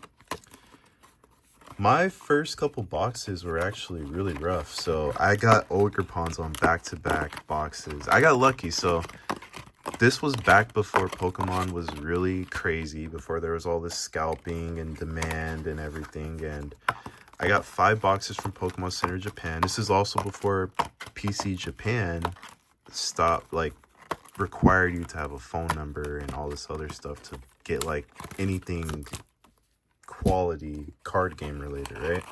My first couple boxes were actually really rough, so I got Ogerpons on back-to-back boxes. I got lucky, so this was back before Pokemon was really crazy, before there was all this scalping and demand and everything, and I got 5 boxes from Pokemon Center Japan. This is also before PC Japan stopped, like, required you to have a phone number and all this other stuff to get, like, anything quality card game related, right?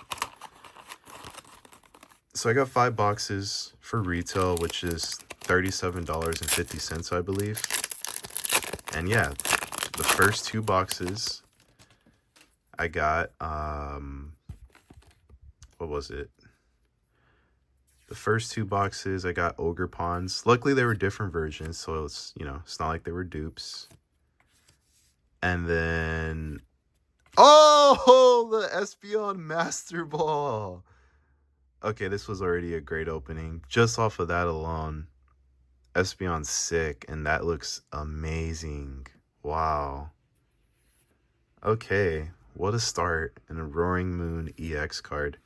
So I got 5 boxes for retail, which is $37.50, I believe. And yeah, the first 2 boxes I got, what was it? The first 2 boxes I got Ogerpons. Luckily they were different versions, so it's, you know, it's not like they were dupes. And then, oh, Oh, the Espeon Master Ball. Okay, this was already a great opening. Just off of that alone, Espeon's sick, and that looks amazing. Wow. Okay, what a start. And a Roaring Moon EX card.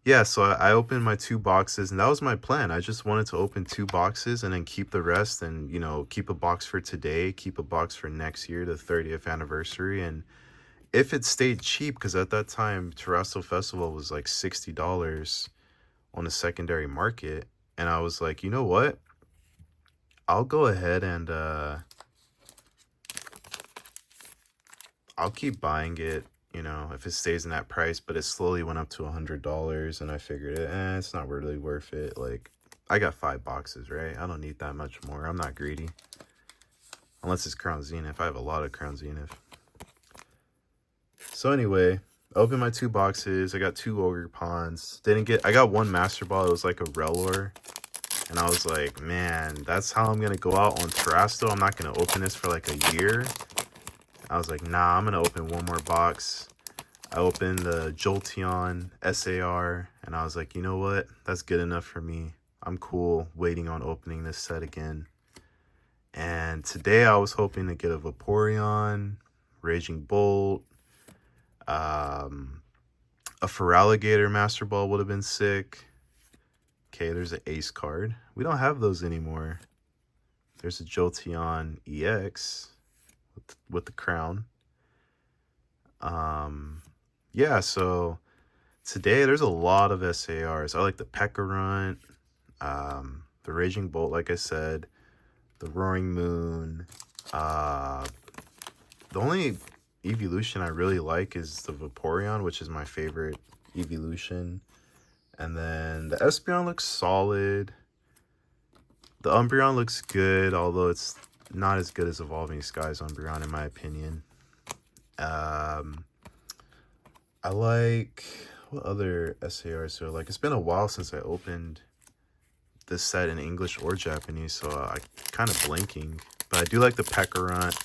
Yeah, so I opened my 2 boxes, and that was my plan. I just wanted to open 2 boxes and then keep the rest, and, you know, keep a box for today, keep a box for next year, the 30th anniversary. And if it stayed cheap, because at that time, Terastral Festival was like $60 on the secondary market, and I was like, you know what? I'll go ahead and I'll keep buying it, you know, if it stays in that price. But it slowly went up to $100, and I figured it's not really worth it. Like, I got 5 boxes, right? I don't need that much more. I'm not greedy. Unless it's Crown Zenith. I have a lot of Crown Zenith. So anyway, I opened my 2 boxes. I got 2 Ogre Pawns. I got 1 Master Ball. It was like a Relor. And I was like, man, that's how I'm going to go out on Terastral. I'm not going to open this for like a year. I was like, nah, I'm going to open 1 more box. I opened the Jolteon SAR, and I was like, you know what? That's good enough for me. I'm cool waiting on opening this set again. And today I was hoping to get a Vaporeon, Raging Bolt, a Feraligatr Master Ball would have been sick. Okay, there's an Ace card. We don't have those anymore. There's a Jolteon EX with the crown. Yeah, so today there's a lot of SARs. I like the Pekkarunt, the Raging Bolt, like I said, the Roaring Moon. The only evolution I really like is the Vaporeon, which is my favorite evolution. And then the Espeon looks solid. The Umbreon looks good, although it's not as good as Evolving Skies Umbreon in my opinion. I like, what other SARs do I like? It's been a while since I opened this set in English or Japanese, so I kind of blanking. But I do like the Pekkarunt.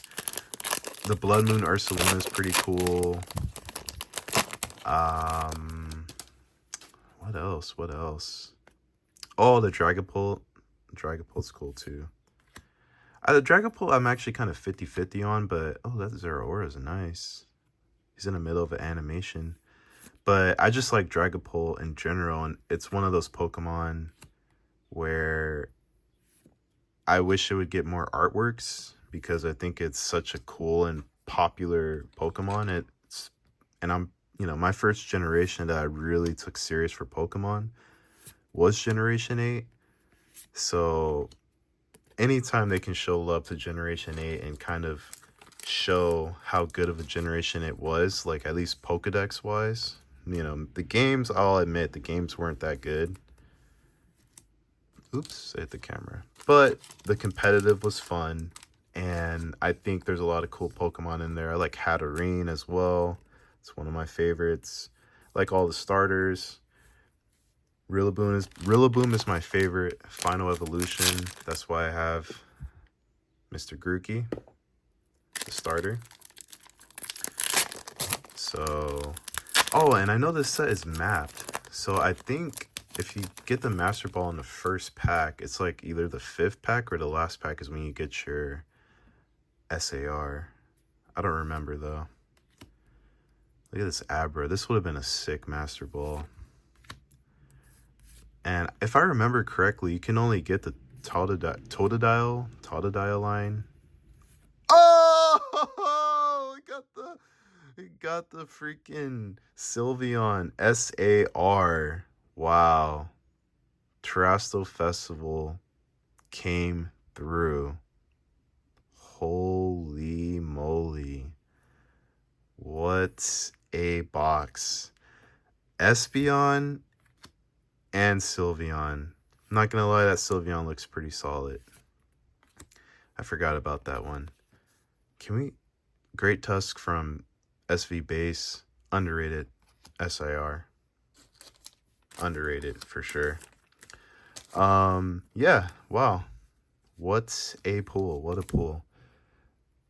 The Blood Moon Ursaluna is pretty cool. What else? What else? Oh, the Dragapult. Dragapult's cool too. The Dragapult I'm actually kind of 50-50 on, but oh, that Zeraora is nice. He's in the middle of an animation. But I just like Dragapult in general, and it's one of those Pokemon where I wish it would get more artworks, because I think it's such a cool and popular Pokemon. I'm, you know, my first generation that I really took serious for Pokemon was Generation 8. So anytime they can show love to Generation 8 and kind of show how good of a generation it was, like at least Pokedex wise, you know, the games, I'll admit the games weren't that good. Oops, I hit the camera. But the competitive was fun, and I think there's a lot of cool Pokemon in there. I like Hatterene as well. It's one of my favorites. I like all the starters. Rillaboom is my favorite final evolution. That's why I have Mr. Grookey, the starter. So, oh, and I know this set is mapped. So I think if you get the Master Ball in the first pack, it's like either the 5th pack or the last pack is when you get your SAR. I don't remember though. Look at this Abra. This would have been a sick Master Ball. And if I remember correctly, you can only get the Totodile line. Oh, we got the freaking Sylveon SAR. Wow. Terastral Festival came through. Holy moly. What a box. Espeon and Sylveon. I'm not gonna lie, that Sylveon looks pretty solid. I forgot about that one. Great Tusk from SV Base, underrated. SIR, underrated for sure. Yeah, wow, what a pull.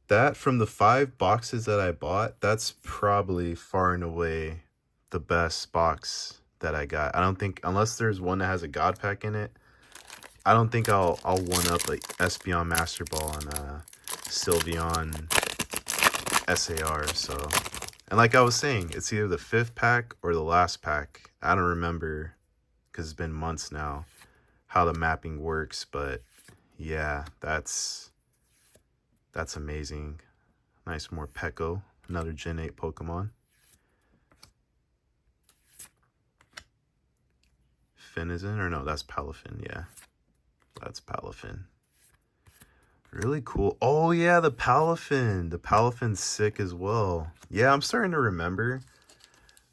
That, from the 5 boxes that I bought, that's probably far and away the best box that I got. I don't think, unless there's one that has a God pack in it, I don't think I'll one up like Espeon Master Ball and Sylveon SAR. So, and like I was saying, it's either the 5th pack or the last pack. I don't remember because it's been months now how the mapping works, but yeah, that's amazing. Nice Morpeko, another Gen 8 Pokemon. Finizen, or no, that's Palafin, yeah. That's Palafin. Really cool. Oh yeah, the Palafin. The Palafin's sick as well. Yeah, I'm starting to remember.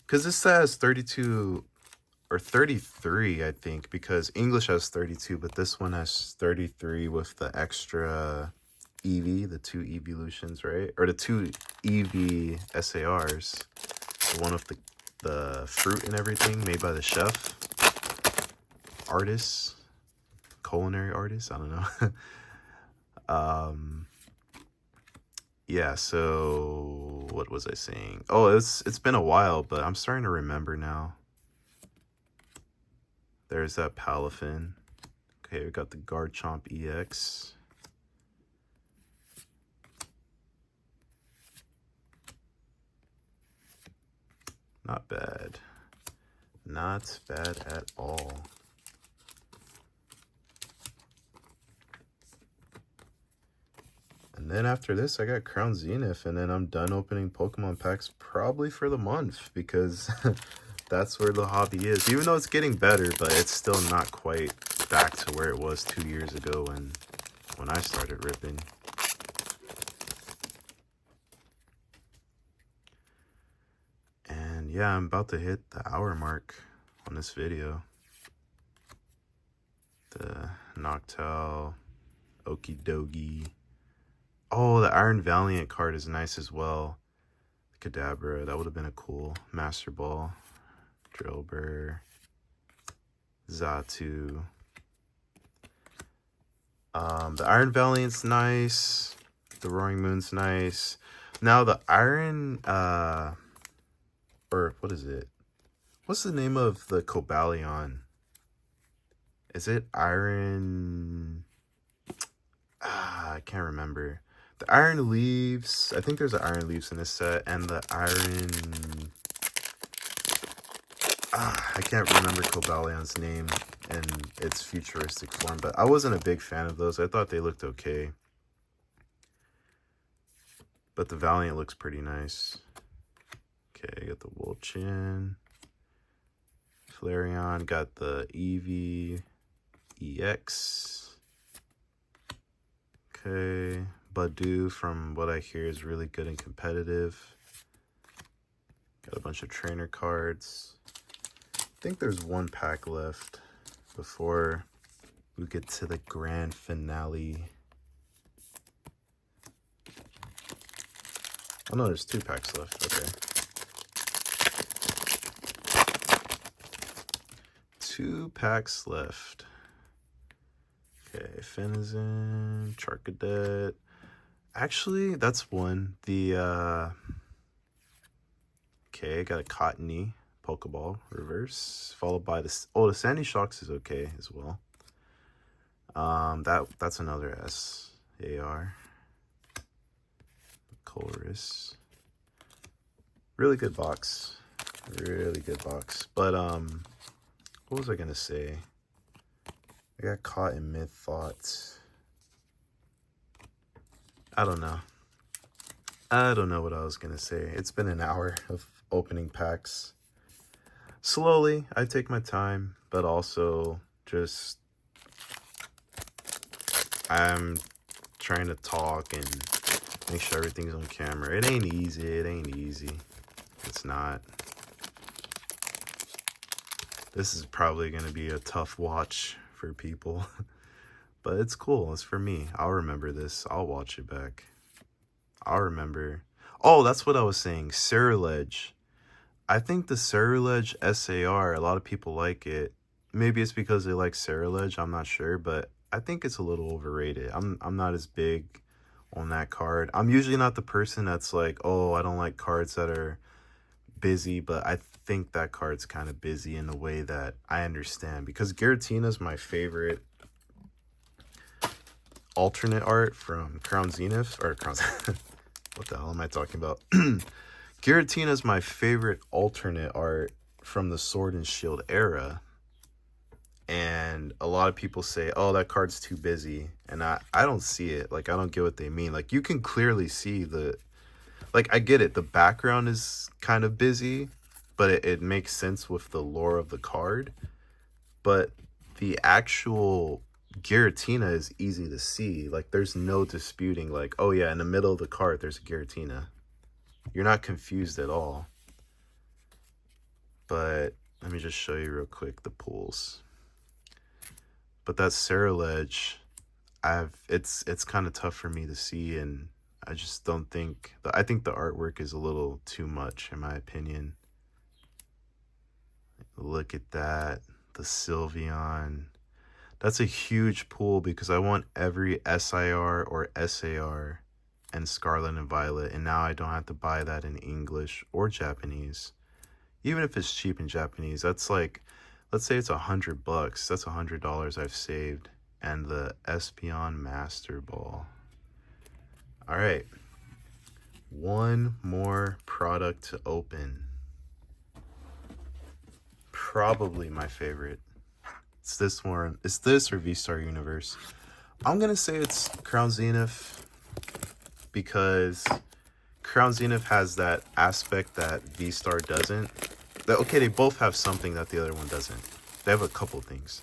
Because this says 32 or 33, I think, because English has 32, but this one has 33 with the extra EV, the 2 evolutions, right? Or the 2 EV SARs. The one with the fruit and everything, made by the chef. Artist. Culinary artist, I don't know. Yeah, so what was I saying? Oh, it's been a while, but I'm starting to remember now. There's that Palafin. Okay, we got the Garchomp EX. Not bad. Not bad at all. And then after this, I got Crown Zenith, and then I'm done opening Pokemon packs probably for the month, because that's where the hobby is. Even though it's getting better, but it's still not quite back to where it was 2 years ago when I started ripping. And yeah, I'm about to hit the hour mark on this video. The Noctowl, Okidogi. Oh, the Iron Valiant card is nice as well. Kadabra, that would have been a cool Master Ball. Drillbur. Xatu. The Iron Valiant's nice. The Roaring Moon's nice. Now the Iron, or what is it? What's the name of the Cobalion? Is it Iron? I can't remember. The Iron Leaves. I think there's an Iron Leaves in this set, and the Iron. I can't remember Cobalion's name in its futuristic form, but I wasn't a big fan of those. I thought they looked okay. But the Valiant looks pretty nice. Okay, I got the Wolchin. Flareon, got the Eevee EX. Okay, Badu, from what I hear, is really good and competitive. Got a bunch of trainer cards. I think there's one pack left before we get to the grand finale. Oh no, there's 2 packs left. Okay. 2 packs left. Okay, Finizen, Charcadet. Actually, that's one. The okay, got a Cottony Pokeball reverse, followed by this. Oh, the Sandy Shocks is okay as well. That's another SAR. Colress. Really good box. Really good box. But what was I gonna say? I got caught in mid thoughts. I don't know. I don't know what I was gonna say. It's been an hour of opening packs. Slowly, I take my time, but also just I'm trying to talk and make sure everything's on camera. It ain't easy. It ain't easy. It's not. This is probably going to be a tough watch for people, but it's cool. It's for me. I'll remember this. I'll watch it back. I'll remember. Oh, that's what I was saying. Cerulege. I think the Cerulege SAR, a lot of people like it. Maybe it's because they like Cerulege, I'm not sure, but I think it's a little overrated. I'm not as big on that card. I'm usually not the person that's like, oh, I don't like cards that are busy, but I think that card's kind of busy in a way that I understand, because Giratina's my favorite alternate art from Crown Zenith, or Crown what the hell am I talking about? Giratina's my favorite alternate art from the Sword and Shield era. And a lot of people say, oh, that card's too busy. And I don't see it. Like, I don't get what they mean. Like, you can clearly see the... Like, I get it. The background is kind of busy, but it makes sense with the lore of the card. But the actual Giratina is easy to see. Like, there's no disputing, like, oh yeah, in the middle of the card, there's a Giratina. You're not confused at all. But let me just show you real quick the pulls. But that Saraledge, it's kind of tough for me to see, and I just don't think... I think the artwork is a little too much, in my opinion. Look at that. The Sylveon. That's a huge pull, because I want every SIR or SAR and Scarlet and Violet, and now I don't have to buy that in English or Japanese. Even if it's cheap in Japanese, that's like, let's say it's $100. That's $100 I've saved. And the Espeon Master Ball. All right. One more product to open. Probably my favorite. It's this one. It's this or VStar Universe. I'm going to say it's Crown Zenith, because Crown Zenith has that aspect that VStar doesn't. Okay, they both have something that the other one doesn't. They have a couple things.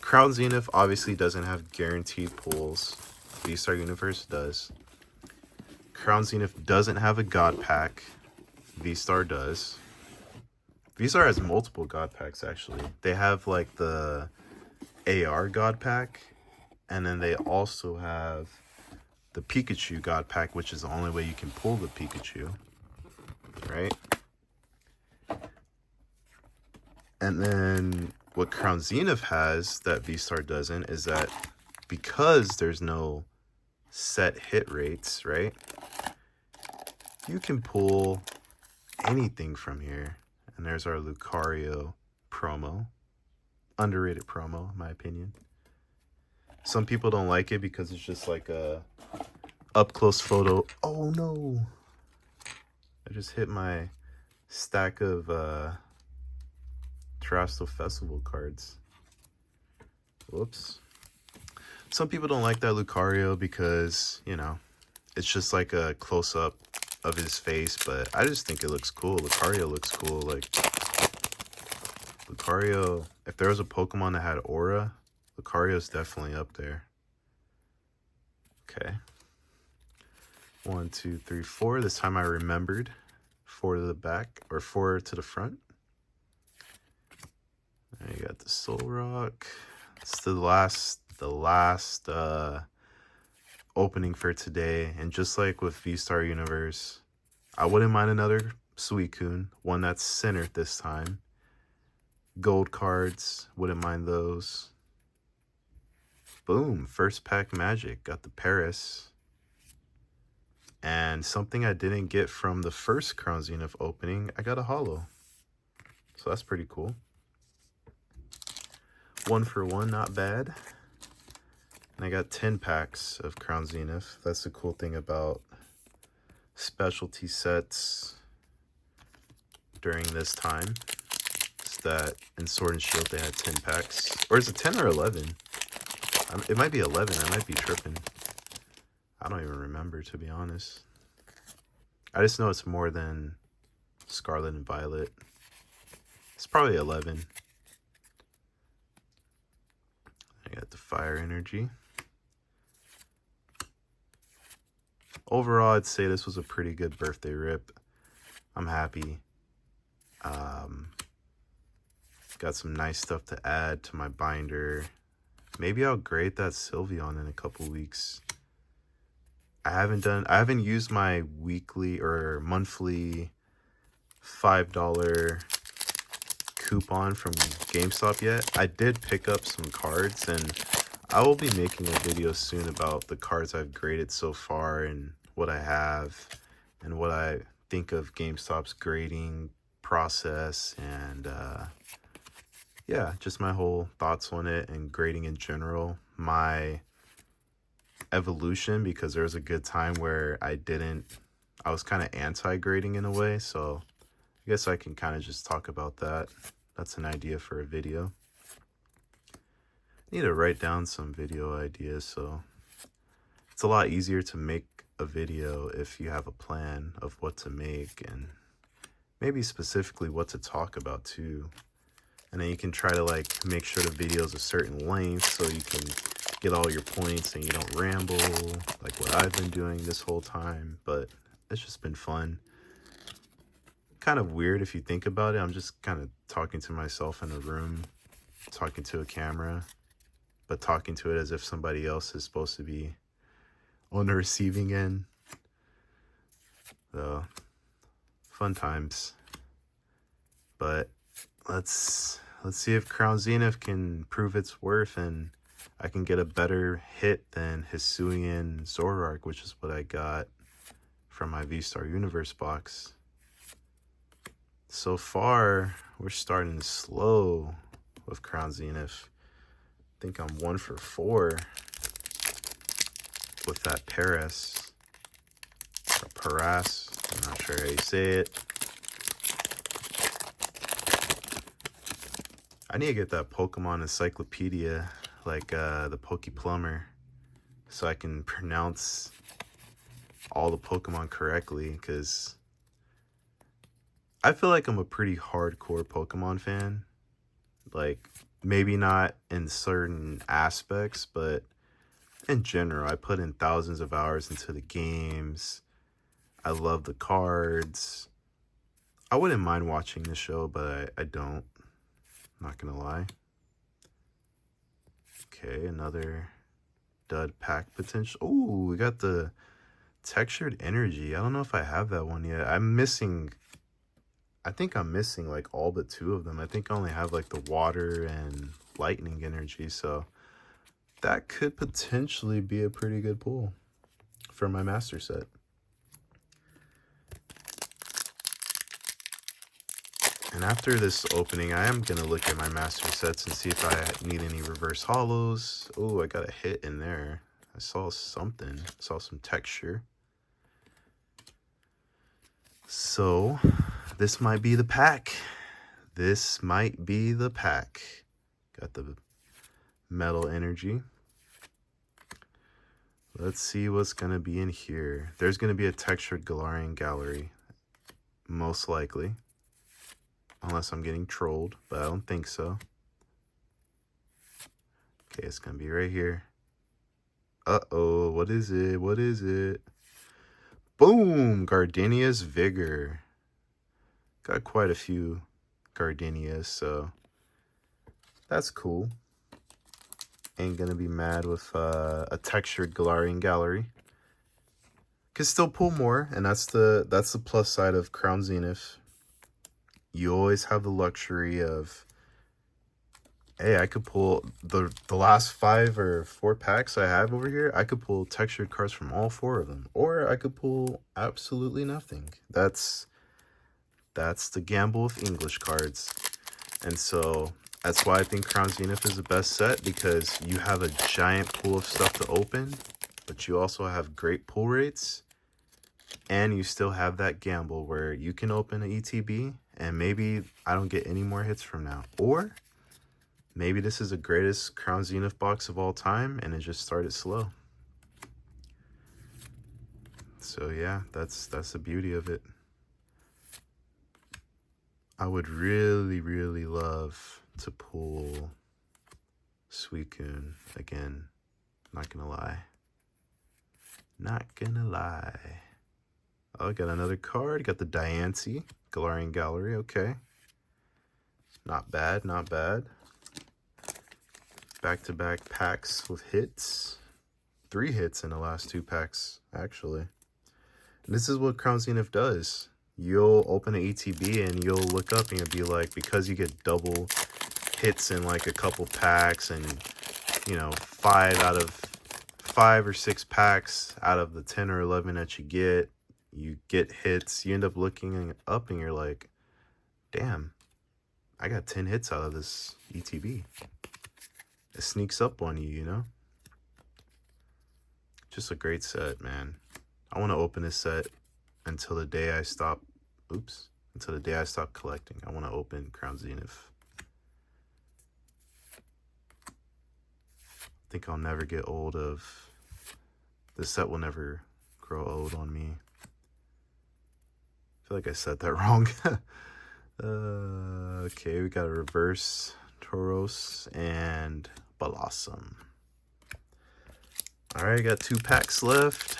Crown Zenith obviously doesn't have guaranteed pulls. VStar Universe does. Crown Zenith doesn't have a God Pack. VStar does. VStar has multiple God Packs, actually. They have, like, the AR God Pack, and then they also have the Pikachu God Pack, which is the only way you can pull the Pikachu, right? And then what Crown Zenith has that VStar doesn't is that because there's no set hit rates, right? You can pull anything from here. And there's our Lucario promo. Underrated promo, in my opinion. Some people don't like it because it's just like a up-close photo. Oh no! I just hit my stack of Terastral Festival cards. Whoops. Some people don't like that Lucario because, you know, it's just like a close-up of his face, but I just think it looks cool. Lucario looks cool. Like, Lucario, if there was a Pokemon that had aura, Lucario's definitely up there. Okay. 1, 2, 3, 4. This time I remembered. 4 to the back, or 4 to the front. There you got the Solrock. It's the last opening for today. And just like with VStar Universe, I wouldn't mind another Suicune, one that's centered this time. Gold cards, wouldn't mind those. Boom, first pack magic. Got the Paris. And something I didn't get from the first Crown Zenith opening, I got a holo. So that's pretty cool. 1 for 1, not bad. And I got 10 packs of Crown Zenith. That's the cool thing about specialty sets during this time. Is that in Sword and Shield they had 10 packs. Or is it 10 or 11? It might be 11. I might be tripping. I don't even remember, to be honest. I just know it's more than Scarlet and Violet. It's probably 11. I got the Fire Energy. Overall, I'd say this was a pretty good birthday rip. I'm happy. Got some nice stuff to add to my binder. Maybe I'll grade that Sylveon in a couple weeks. I haven't used my weekly or monthly $5 coupon from GameStop yet. I did pick up some cards, and I will be making a video soon about the cards I've graded so far and what I have and what I think of GameStop's grading process and yeah, just my whole thoughts on it and grading in general. My evolution, because there was a good time where I was kind of anti-grading in a way, so I guess I can kind of just talk about that. That's an idea for a video. I need to write down some video ideas, so it's a lot easier to make a video if you have a plan of what to make and maybe specifically what to talk about too. And then you can try to like make sure the video is a certain length so you can get all your points and you don't ramble like what I've been doing this whole time. But it's just been fun. Kind of weird if you think about it. I'm just kind of talking to myself in a room, talking to a camera, but talking to it as if somebody else is supposed to be on the receiving end. So fun times. But let's see if Crown Zenith can prove its worth and I can get a better hit than Hisuian Zoroark, which is what I got from my VStar Universe box. So far, we're starting slow with Crown Zenith. I think I'm 1 for 4 with that Paras. Or Paras, I'm not sure how you say it. I need to get that Pokemon encyclopedia, like the Pokeplumber, so I can pronounce all the Pokemon correctly, because I feel like I'm a pretty hardcore Pokemon fan. Like, maybe not in certain aspects, but in general, I put in thousands of hours into the games. I love the cards. I wouldn't mind watching the show, but I don't. Not gonna lie. Okay, another dud pack potential. Oh, we got the textured energy. I don't know if I have that one yet. I think I'm missing like all but 2 of them. I think I only have like the water and lightning energy, so that could potentially be a pretty good pull for my master set. And after this opening, I am going to look at my master sets and see if I need any reverse hollows. Oh, I got a hit in there. I saw something. I saw some texture. So, this might be the pack. This might be the pack. Got the metal energy. Let's see what's going to be in here. There's going to be a textured Galarian Gallery. Most likely. Unless I'm getting trolled, but I don't think so. Okay, it's going to be right here. Uh-oh, what is it? What is it? Boom! Gardenia's Vigor. Got quite a few Gardenias, so that's cool. Ain't going to be mad with a textured Galarian Gallery. Could still pull more, and that's the plus side of Crown Zenith. You always have the luxury of, hey, I could pull the last 5 or 4 packs I have over here. I could pull textured cards from all 4 of them, or I could pull absolutely nothing. That's the gamble with English cards, and so that's why I think Crown Zenith is the best set, because you have a giant pool of stuff to open, but you also have great pull rates, and you still have that gamble where you can open an ETB. And maybe I don't get any more hits from now. Or maybe this is the greatest Crown Zenith box of all time and it just started slow. So yeah, that's the beauty of it. I would really, really love to pull Suicune again. Not gonna lie. Not gonna lie. Oh, got another card. Got the Diancie. Galarian Gallery, okay. Not bad, not bad. Back-to-back packs with hits. 3 hits in the last 2 packs, actually. And this is what Crown Zenith does. You'll open an ETB and you'll look up and you'll be like, because you get double hits in like a couple packs and you know, 5 or 6 packs out of the 10 or 11 that you get hits. You end up looking up and you're like, damn, I got 10 hits out of this ETB. It sneaks up on you, you know? Just a great set, man. I want to open this set until the day I stop. Until the day I stop collecting. I want to open Crown Zenith. I think I'll never get old of... This set will never grow old on me. I feel like I said that wrong. Okay, we got a reverse Tauros and Blossom. Alright, got 2 packs left.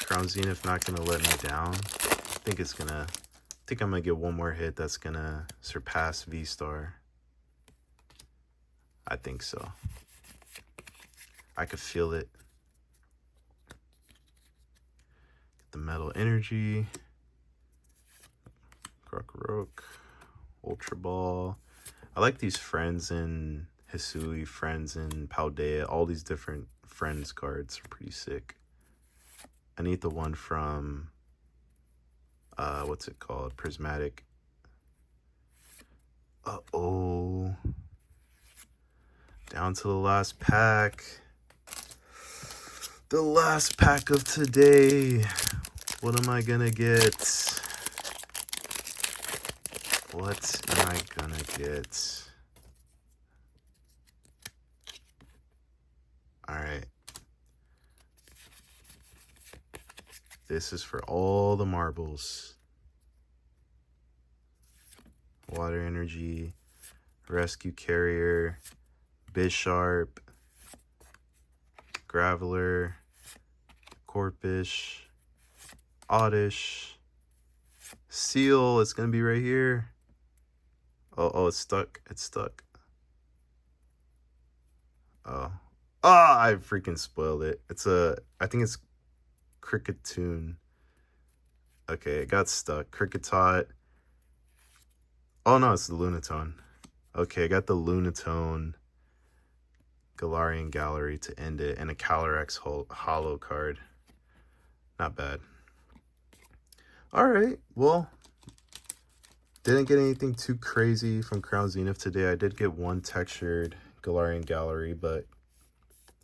Crown Zenith not gonna let me down. I think I'm gonna get one more hit that's gonna surpass VStar. I think so. I could feel it. Get the Metal Energy. Krokorok. Ultra Ball. I like these friends in Hisui, friends in Paldea. All these different friends cards are pretty sick. I need the one from, what's it called? Prismatic. Uh-oh. Down to the last pack. The last pack of today. What am I gonna get? What am I gonna get? Alright. This is for all the marbles. Water Energy, Rescue Carrier, Bisharp, Graveler, Corpish, Oddish, Seal. It's gonna be right here. Oh, it's stuck. It's stuck. Oh, I freaking spoiled it. I think it's Cricketune. Okay, it got stuck. Cricketot. Oh no, it's the Lunatone. Okay, I got the Lunatone Galarian Gallery to end it, and a Calyrex Hollow card. Not bad. Alright, well, didn't get anything too crazy from Crown Zenith today. I did get one textured Galarian Gallery, but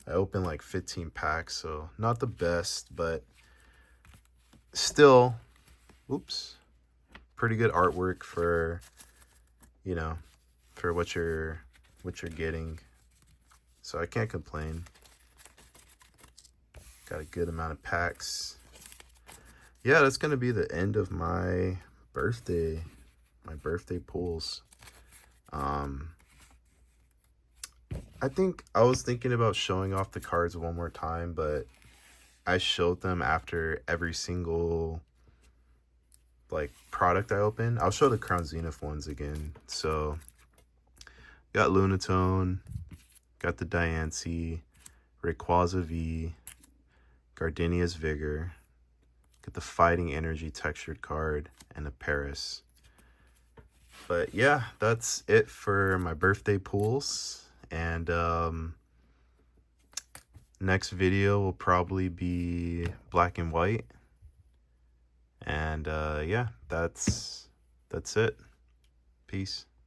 I opened like 15 packs, so not the best, but still, pretty good artwork for, you know, for what you're getting. So I can't complain. Got a good amount of packs. Yeah, that's gonna be the end of my birthday pulls. I think I was thinking about showing off the cards one more time, but I showed them after every single like product I open. I'll show the Crown Zenith ones again. So got Lunatone, got the Diancie, Rayquaza V, Gardenia's Vigor, got the Fighting Energy textured card, and a Paris. But yeah, that's it for my birthday pulls. And next video will probably be black and white. And yeah, that's it. Peace.